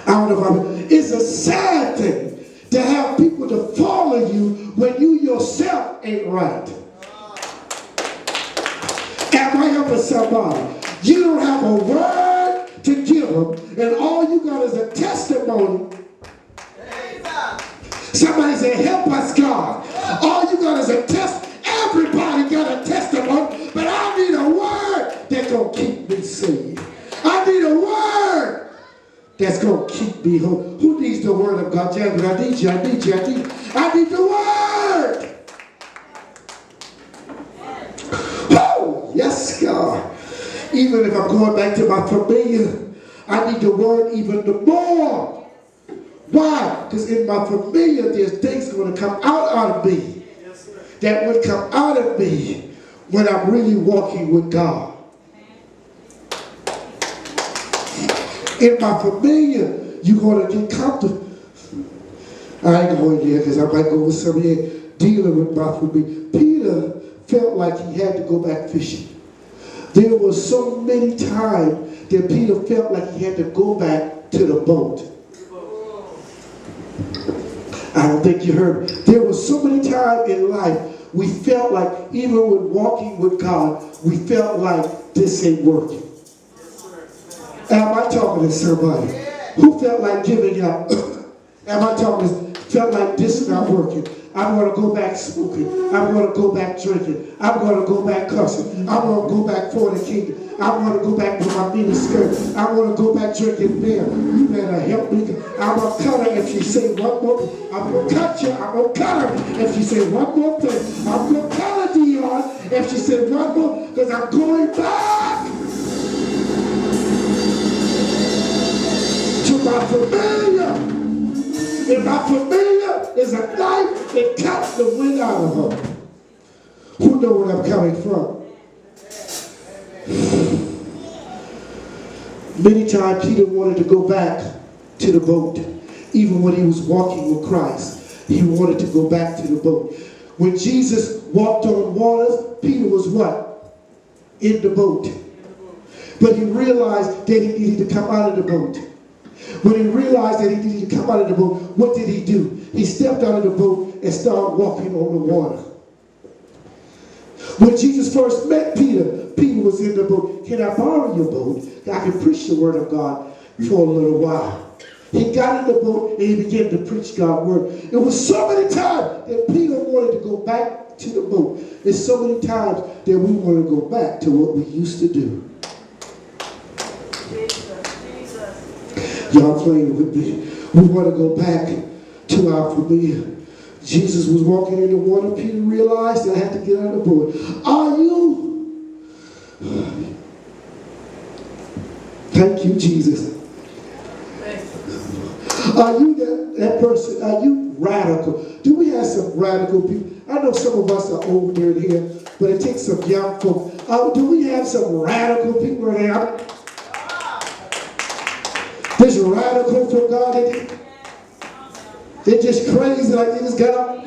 I don't know if it's a sad thing to have people to follow you when you yourself ain't right. Am I helping somebody? You don't have a word to give them, and all you got is a testimony. Somebody say, help us, God. All you got is a test. Everybody got a testimony, but I need a word that's going to keep me saved. I need a word that's going to keep me home. Who needs the word of God? Jasmine, I need you. I need the word. Oh, yes, God. Even if I'm going back to my familiar, I need the word even the more. Why? Because in my familiar, there's things going to come out of me that would come out of me when I'm really walking with God. In my familiar, you're going to get comfortable. I ain't going there because I might go with somebody dealing with my familiar. Peter felt like he had to go back fishing. There were so many times that Peter felt like he had to go back to the boat. I don't think you heard me. There were so many times in life we felt like, even when walking with God, we felt like this ain't working. Am I talking to somebody who felt like giving up? Am I talking to felt like this is not working? I'm going to go back smoking. I'm going to go back drinking. I'm going to go back cussing. I'm going to go back fornicating. I'm going to go back with my mini skirt. I'm going to go back drinking beer. You better help me. I'm going to cut her if she say one more. I'm going to cut you. I'm going to cut her if she say one more thing. I'm going to cut her, Dion, if she say one more, because I'm going back to my familiar. And my familiar is a knife that cuts the wind out of her. Who know where I'm coming from? Many times Peter wanted to go back to the boat. Even when he was walking with Christ, he wanted to go back to the boat. When Jesus walked on waters, Peter was what? In the boat. But he realized that he needed to come out of the boat. When he realized that he needed to come out of the boat, what did he do? He stepped out of the boat and started walking on the water. When Jesus first met Peter, Peter was in the boat. Can I borrow your boat? I can preach the word of God for a little while. He got in the boat and he began to preach God's word. It was so many times that Peter wanted to go back to the boat. There's so many times that we want to go back to what we used to do. Y'all playing with me. We want to go back to our familiar. Jesus was walking in the water. Peter realized that I had to get out of the boat. Are you? Thank you, Jesus. Are you that person? Are you radical? Do we have some radical people? I know some of us are older in here, but it takes some young folk. Do we have some radical people in here? There's radical for God in it. They're just crazy, like they just got up.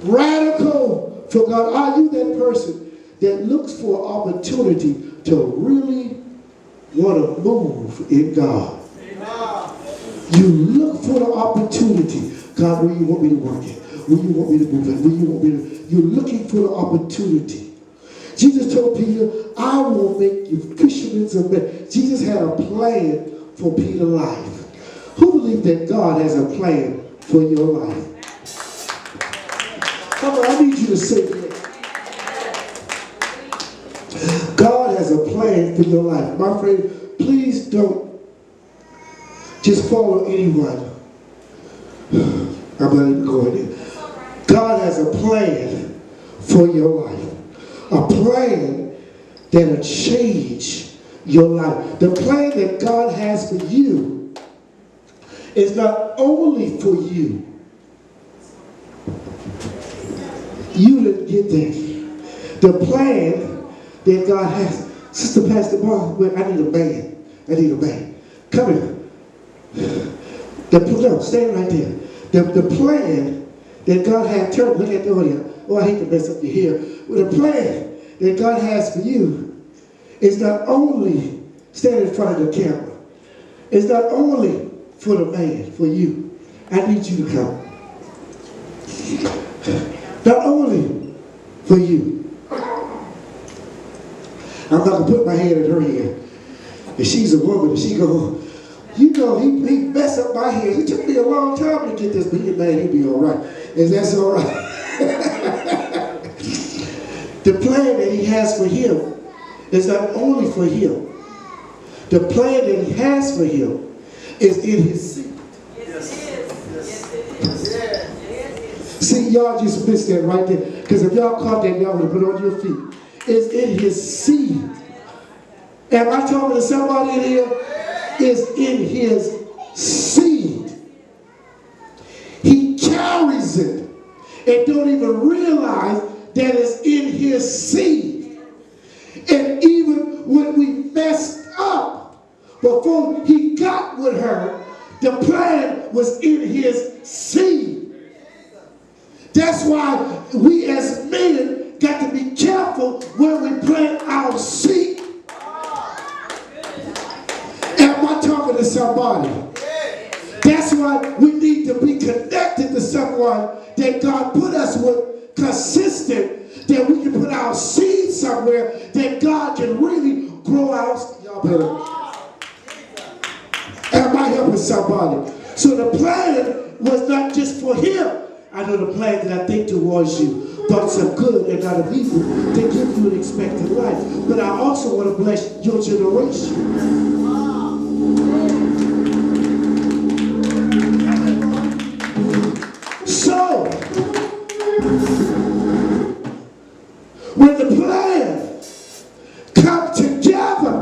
Radical for God. Are you that person that looks for an opportunity to really want to move in God? You look for the opportunity. God, where you want me to work it? Where you want me to move it? Where you want me to? You're looking for the opportunity. Jesus told Peter, I will make you fishermen of men. Jesus had a plan for Peter's life. Who believes that God has a plan for your life? Come on, I need you to say that. God has a plan for your life. My friend, please don't just follow anyone. I'm not even going there. God has a plan for your life. A plan that'll change your life. The plan that God has for you is not only for you. You didn't get that. The plan that God has. Sister Pastor Bar, I need a man. I need a man. Come here. No, stand right there. The plan that God had, look at the audience. Oh, I hate to mess up your hair. But the plan that God has for you is not only stand in front of the camera. It's not only for the man, for you. I need you to come. Not only for you. I'm not going to put my hand in her hair. And she's a woman, and she go, you know, he messed up my hair. It took me a long time to get this, but man, he'll be all right. Is that all right? The plan that he has for him is not only for him. The plan that he has for him is in his seed. See, y'all just missed that right there. Because if y'all caught that, y'all would have put on your feet. It's in his seed. Am I talking to somebody in here? It's in his seed. He carries it and don't even realize that it's in his seed. And even when we messed up, before he got with her, the plan was in his seed. That's why we as men got to be careful when we plant our seed. Am I talking to somebody? That's why we need to be connected to someone that God put us with, consistent, that we can put our seed somewhere that God can really grow out. Y'all better. Am I helping somebody? So the plan was not just for him. I know the plan that I think towards you, thoughts of good and not of evil, to give you an expected life. But I also want to bless your generation. So, when the plan come together,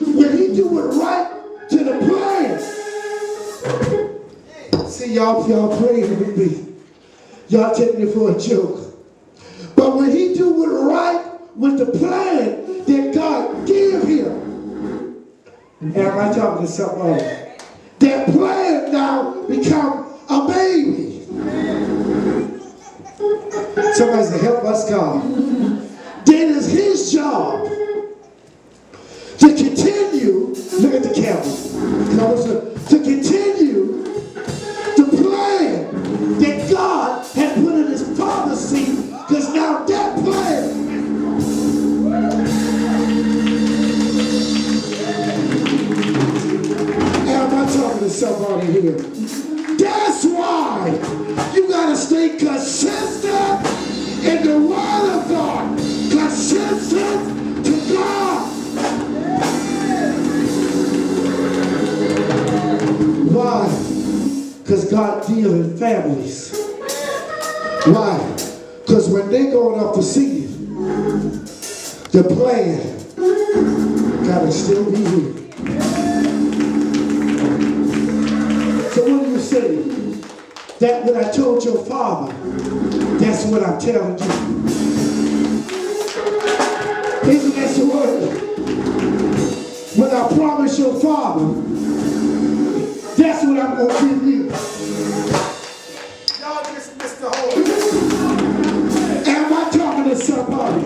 when he do it right to the plan. See, y'all playing with me. Y'all taking it for a joke. But when he do it right with the plan that God gave him, Am I talking to somebody? That plan now become a baby. Somebody say, help us, God. Then it's his job to continue, look at the camera, to continue the plan that God had put in his father's seed, because now that plan am I talking to somebody here? That's why you gotta stay consistent in the word of God. Consistent to God. Why? Because God deals in families. Why? Because when they going up to see it, the plan gotta still be here. So what do you say? That what I told your father, that's what I'm telling you. Isn't that the word? When I promise your father, that's what I'm going to give you. Y'all just missed the whole. Am I talking to somebody?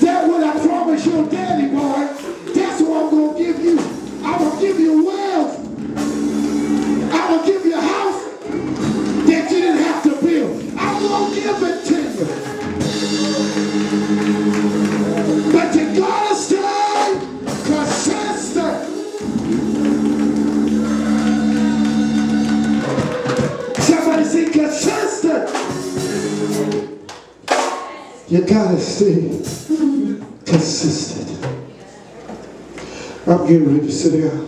That what I promise your daddy, boy, that's what I'm going to give you. I'm going to give you wealth. I'm going to give you a house that you didn't have to build. I'm going to give it to you. But you got to stay consistent. Somebody say consistent. You got to stay consistent. I'm getting ready to sit down.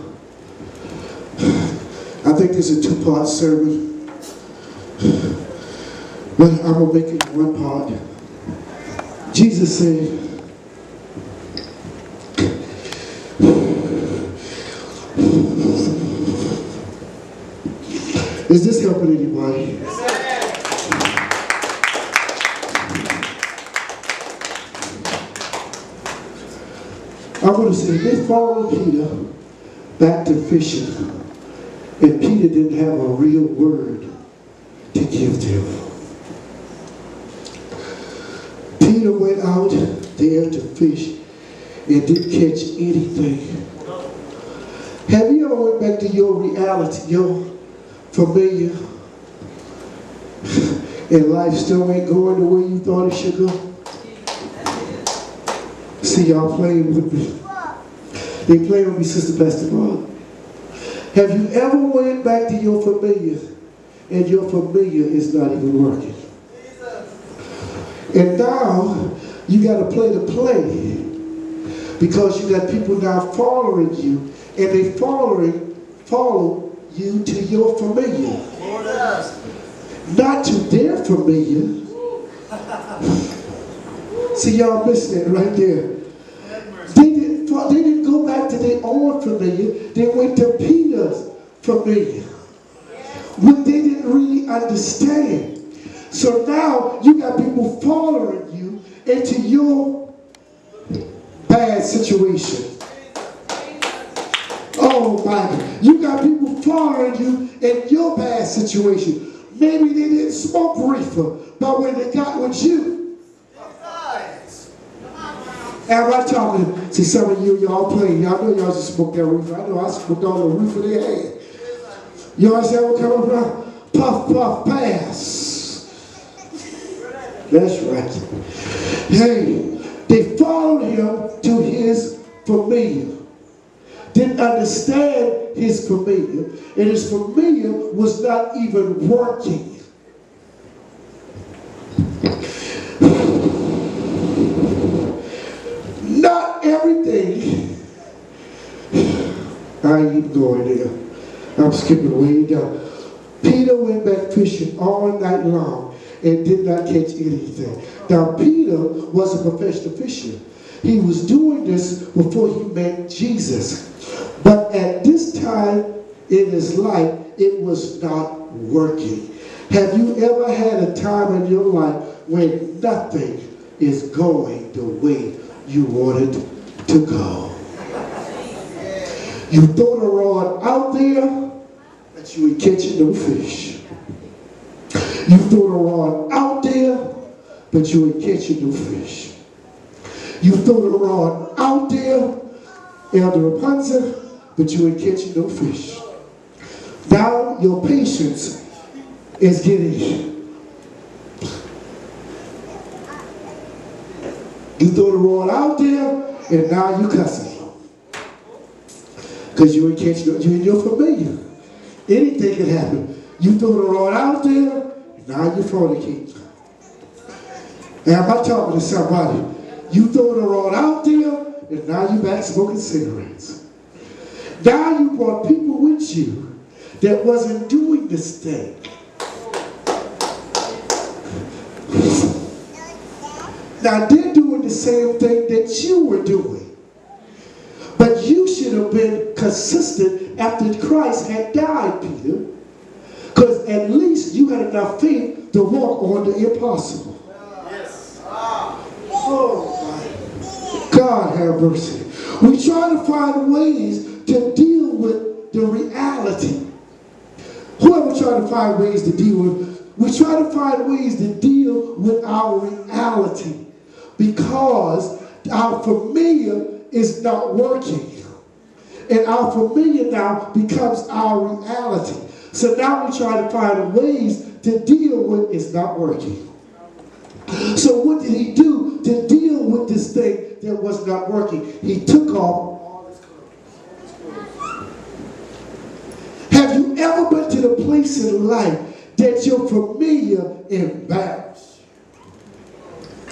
I think this is a 2-part sermon, but I'm going to make it one part. Jesus said, is this helping anybody? I'm going to say, they followed Peter back to fishing. And Peter didn't have a real word to give them. Peter went out there to fish and didn't catch anything. Have you ever went back to your reality, your familiar, and life still ain't going the way you thought it should go? See, y'all playing with me. They playing with me, Sister Pastor Bob. Have you ever went back to your familiar and your familiar is not even working? And now you got to play the play because you got people now following you and they follow you to your familiar. Not to their familiar. See, y'all missed it right there. They didn't go back to their own familiar. They went to Peter's familiar. What they didn't really understand. So now you got people following you into your bad situation. Oh my God. You got people following you in your bad situation. Maybe they didn't smoke reefer, but when they got with you, am I talking? See, some of y'all playing. Y'all know y'all just smoked that reefer. I know I smoked all the reefer they had. You understand what coming from? Puff, puff, pass. That's right. Hey, they followed him to his familiar. Didn't understand his familiar. And his familiar was not even working. Not everything. I ain't going there. I'm skipping way down. Peter went back fishing all night long and did not catch anything. Now Peter was a professional fisher. He was doing this before he met Jesus. But at this time in his life, it was not working. Have you ever had a time in your life when nothing is going the way you wanted to go? You throw the rod out there, but you ain't catching no fish. You throw the rod out there, but you ain't catching no fish. You throw the rod out there, Elder Rapunzel, but you ain't catching no fish. Now your patience is getting. You throw the rod out there, and now you cussing. Because you ain't catching, you ain't your familiar. Anything can happen. You throw the rod out there, and now you fornicate. And I'm not talking to somebody. You throw the rod out there, and now you back smoking cigarettes. Now you brought people with you that wasn't doing this thing. Now they're doing the same thing that you were doing. But you should have been consistent after Christ had died, Peter. Because at least you had enough faith to walk on the impossible. Yes. Oh my God, have mercy. We try to find ways to deal with the reality. Whoever try to find ways to deal with, we try to find ways to deal with our reality because our familiar is not working. And our familiar now becomes our reality. So now we try to find ways to deal with it's not working. So what did he do to deal with this thing that was not working? He took off. Have you ever been to the place in life that you're familiar embarrassed?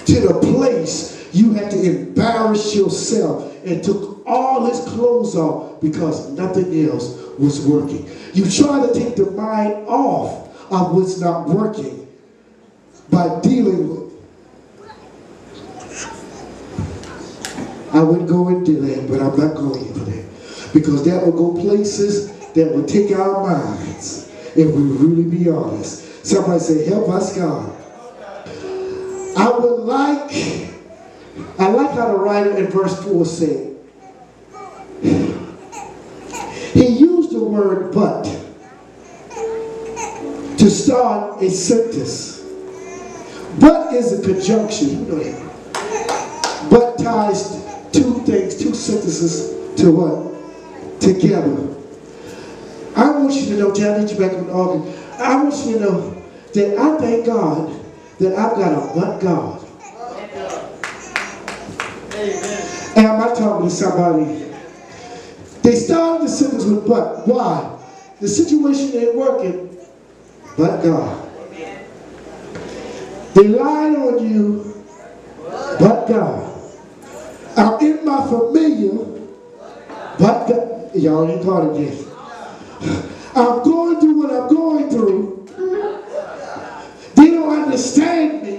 To the place you had to embarrass yourself and took all his clothes off because nothing else was working. You try to take the mind off of what's not working by dealing with. I would go into that, but I'm not going into that. Because that will go places that will take our minds if we really be honest. Somebody say, help us, God. I like how the writer in verse 4 said, he used the word but to start a sentence. But is a conjunction. You know that. But ties two things, two sentences to what? Together. I want you to know, John, I need you back on the organ. I want you to know that I thank God that I've got a but God. Amen. And I'm not talking to somebody. They started the sentence with but. Why? The situation ain't working, but God. They lied on you, but God. I'm in my familiar, but God. Y'all ain't caught it yet. I'm going through what I'm going through. They don't understand me.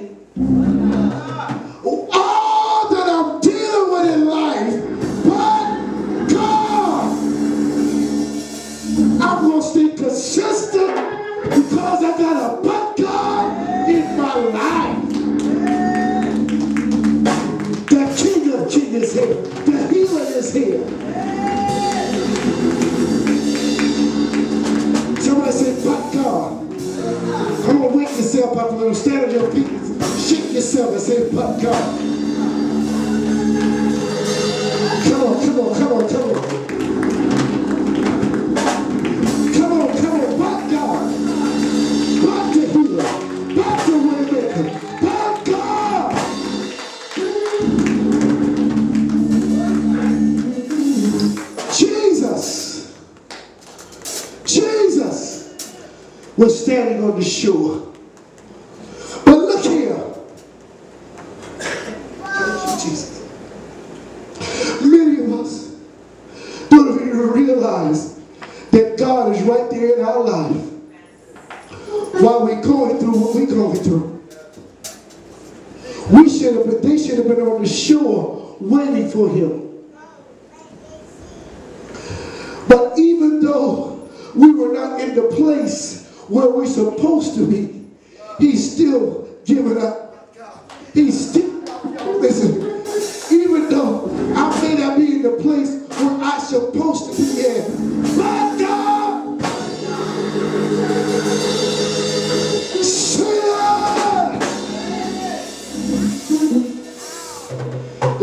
All that I'm dealing with in life, but God. I'm going to stay consistent because I got a but God in my life. The King of Kings is here. The healer is here. Somebody say, but God. Come on, wake yourself up a little. Stand on your feet. Shake yourself and say, but God. Come on, come on, come on, come on. Come on, come on, but God. But the healer. But the way maker. But God. Jesus was standing on the shore. But look here. Thank you, Jesus. Many of us don't even realize that God is right there in our life while we're going through what we're going through. They should have been on the shore waiting for him. But even though we were not in the place where we're supposed to be, he's still giving up. He's still, listen, even though I may not be in the place where I'm supposed to be at,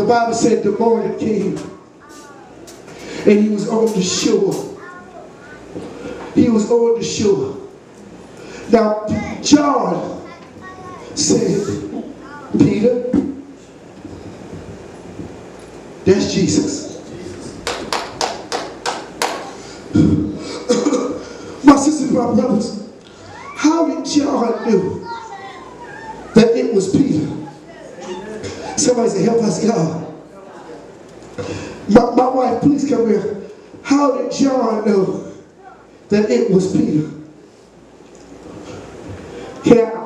Bible said the morning came and he was on the shore. He was on the shore. Now, John said, Peter, that's Jesus. My sisters, my brothers, how did John know that it was Peter? Somebody say, help us, God. My wife, please come here. How did John know that it was Peter?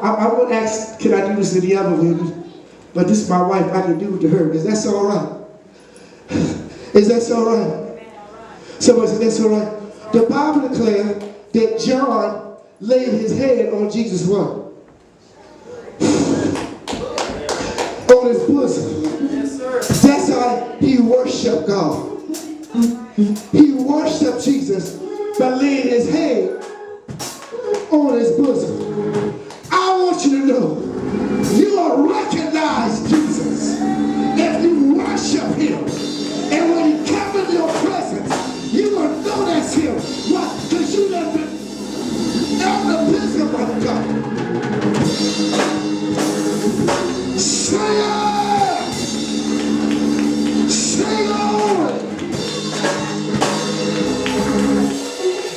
I would ask, can I do this to the other women? But this is my wife, I can do it to her. Is that all right? Is that all right? Somebody said, that's all right. The Bible declares that John laid his hand on Jesus' what? On his bosom. Yes, sir. That's how he worshiped God. He worshiped Jesus by laying his hand on his bosom. I want you to know, you will recognize Jesus if you worship him. And when he comes in your presence, you will know that's him. Why? Because you have been on the bosom of God. Say it! Say Lord!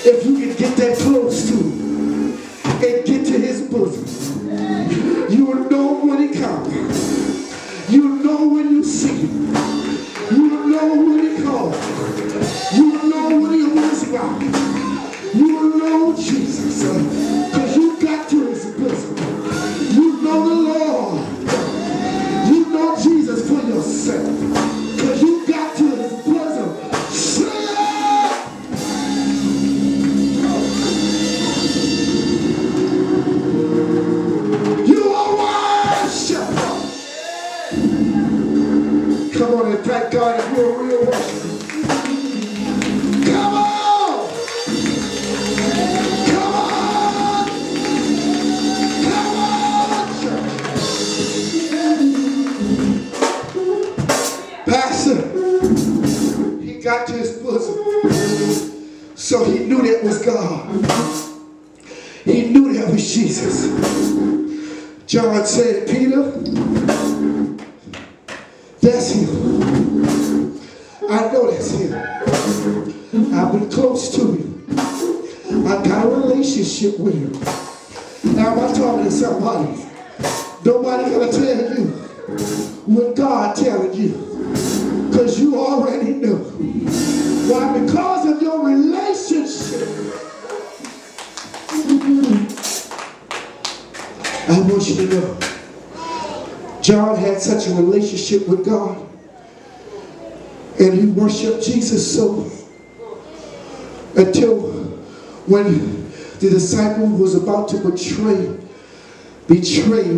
If you can get that close to him and get to his bosom, you will know when he comes. You will know when you see him. You will know when he calls. You will know when he opens rock. You will know Jesus. Because you got to his bosom. You know the Lord. You know Jesus for yourself. Because you got to his bosom. Say it! You are worshiper. Come on and thank God if you're a real worshiper. Come on! Come on! Come on, church! Pastor, he got to his bosom, so he knew that was God. He knew that was Jesus. John said, Peter, that's him. I know that's him. I've been close to him. I got a relationship with him. Now am I talking to somebody? Nobody gonna tell you what God telling you. Because you already know. Why? Because of your relationship. I want you to know. John had such a relationship with God. And he worshiped Jesus so until when the disciple was about to betray,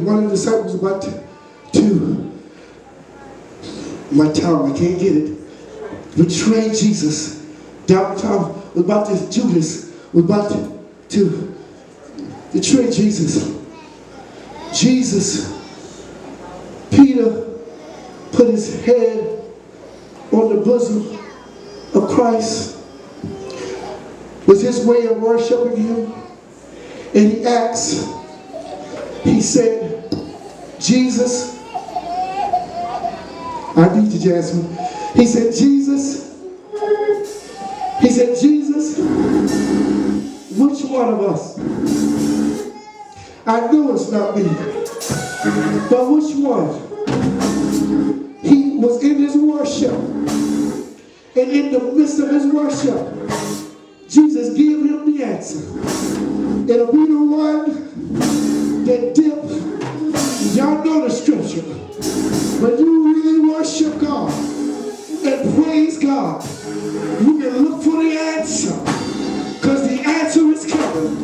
one of the disciples was about to my tongue, I can't get it, betray Jesus. Downtown was about to, Judas was about to betray Jesus. Peter put his head on the bosom of Christ. Was his way of worshiping him. And he asked, he said, Jesus, I need you, Jasmine. He said, Jesus, which one of us? I knew it's not me. But which one? He was in his worship. And in the midst of his worship, Jesus gave him the answer. It'll be the one that dipped. Y'all know the scripture. When you really worship God and praise God, you can look for the answer. Because the answer is coming.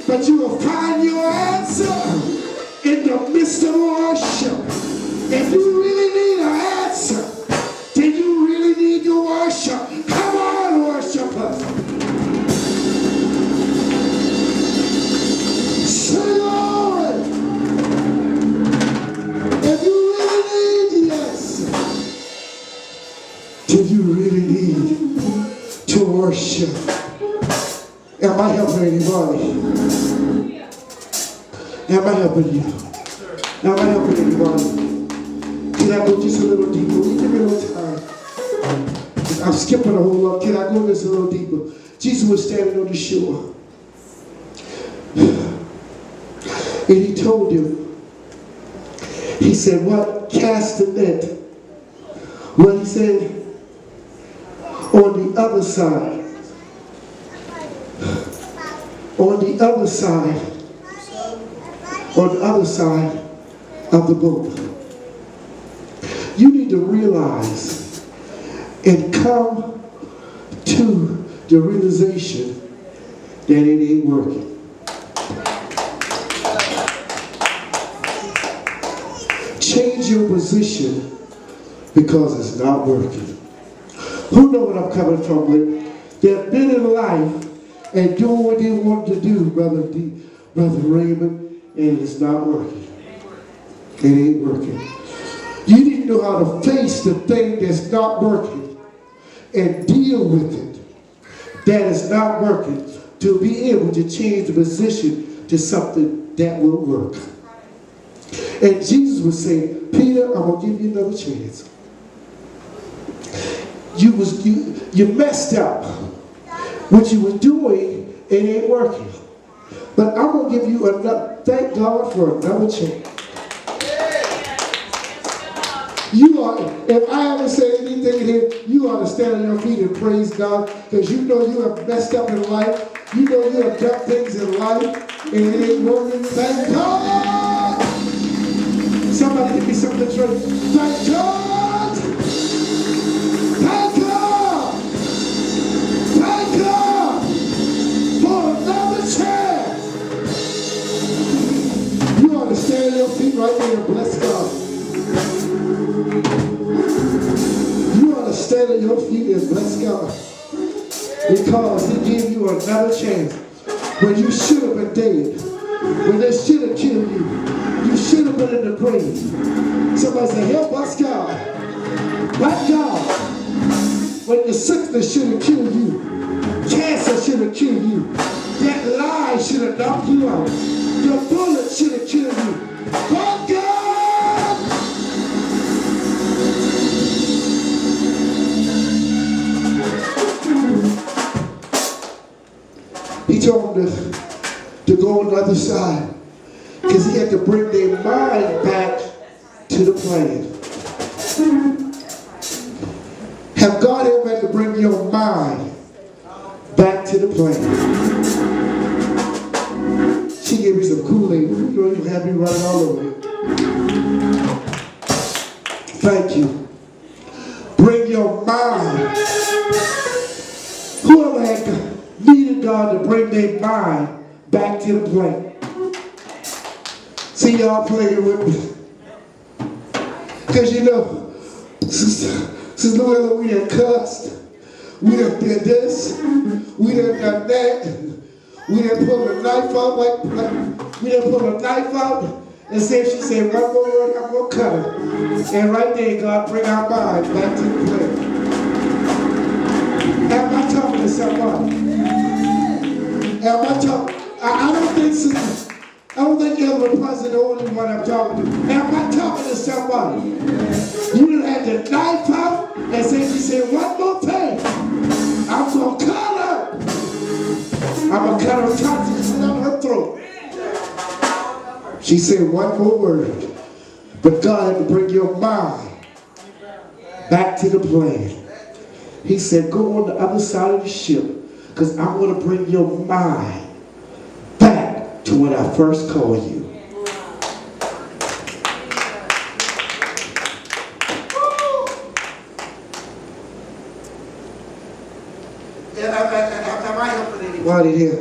But you will find your answer in the midst of worship. If you really need an answer, then you really need your worship. Come on, worship us. Say, Lord, if you really need the answer, worship. Am I helping anybody? Am I helping you? Am I helping anybody? Can I go just a little deeper? We give me a little time. I'm skipping a whole lot. Can I go just a little deeper? Jesus was standing on the shore. And he told him, he said, what? Cast the net. What he said? On the other side. On the other side. On the other side of the boat. You need to realize and come to the realization that it ain't working. Change your position because it's not working. Who know what I'm coming from with? They've been in life and doing what they want to do, Brother Raymond, and it's not working. It ain't working. You need to know how to face the thing that's not working and deal with it. That is not working, to be able to change the position to something that will work. And Jesus was saying, Peter, I'm going to give you another chance. You messed up. What you were doing, it ain't working. But I'm going to give you another, thank God for another chance. You are, if I ever say anything here, you ought to stand on your feet and praise God, because you know you have messed up in life. You know you have done things in life, and it ain't working. Thank God. Somebody give me something to drink. Thank God. Thank God. Thank God for another chance. You ought to stand on your feet right there and bless God. You ought to stand on your feet and bless God, because he gave you another chance when you should have been dead, when they should have killed you. You should have been in the grave. Somebody say, help us, God. My God, when the sickness should have killed you, cancer should have killed you, that lie should have knocked you out, your bullet should have killed you. But God, he told them to go on the other side, because he had to bring their mind back to the plan. Have God ever had to bring your mind back to the plan? She gave me some Kool-Aid. You know, you had me running all over you. Thank you. Bring your mind. Whoever had needed God to bring their mind back to the plan. See y'all playing with me. Because you know, Sister Louella, we done cussed. We done did this. We done done that. We done pulled a knife out we done pulled a knife out and said, she said, one more word, I'm going to cut her. And right there, God, bring our mind back to the plan. Am I talking to somebody? Am I talking? I don't think Elder Price is the only one I'm talking to. Am I talking to somebody? You done had the knife out and said, she said, one more thing. I'm going to cut her. I'm going to cut her tonsils down her throat. She said one more word. But God had to bring your mind back to the plan. He said, go on the other side of the ship, because I want to bring your mind back to when I first called you. Am I helping anybody here?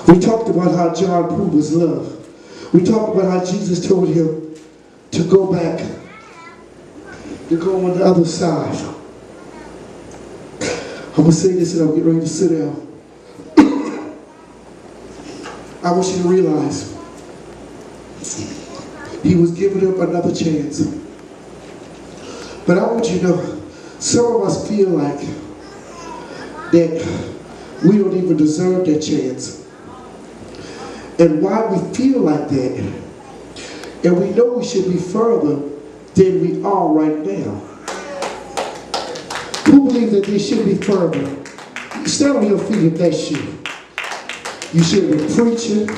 We talked about how John proved his love. We talked about how Jesus told him to go back, to go on the other side. I'm going to say this and I'll get ready to sit down. I want you to realize he was giving him another chance. But I want you to know Some of us feel like that we don't even deserve that chance. And why we feel like that, and we know we should be further than we are right now. Who believes that they should be further? Stand on your feet if that's you. You should have been preaching.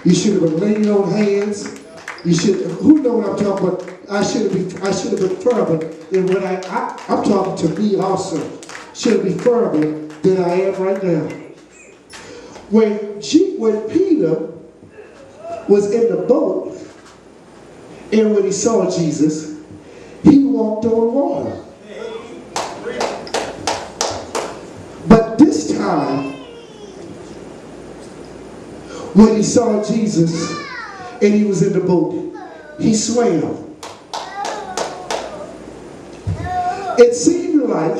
You should have been laying on hands. You should. Who know what I'm talking about? I should have been further than what I'm talking to me also. Should be further than I am right now. When Peter was in the boat, and when he saw Jesus, he walked on water. But this time, when he saw Jesus and he was in the boat, he swam. It seemed like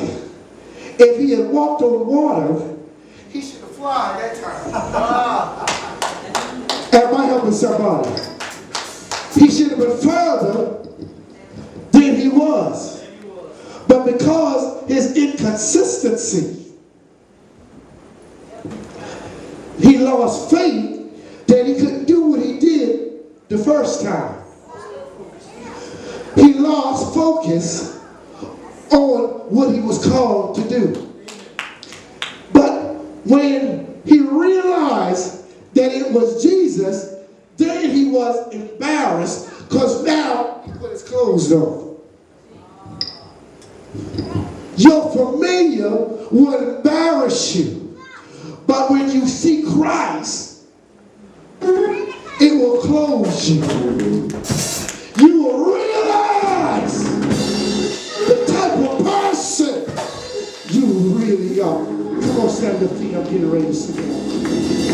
if he had walked on water, he should have fly that time. Am I helping somebody? He should have been further than he was. But because his inconsistency, he lost faith that he couldn't do what he did the first time. He lost focus on what he was called to do. But when he realized that it was Jesus, then he was embarrassed because now he put his clothes on. Your familiar will embarrass you, but when you see Christ, it will clothe you. You will realize the type of person you really are. Come on, stand your feet. I'm getting ready to sit down.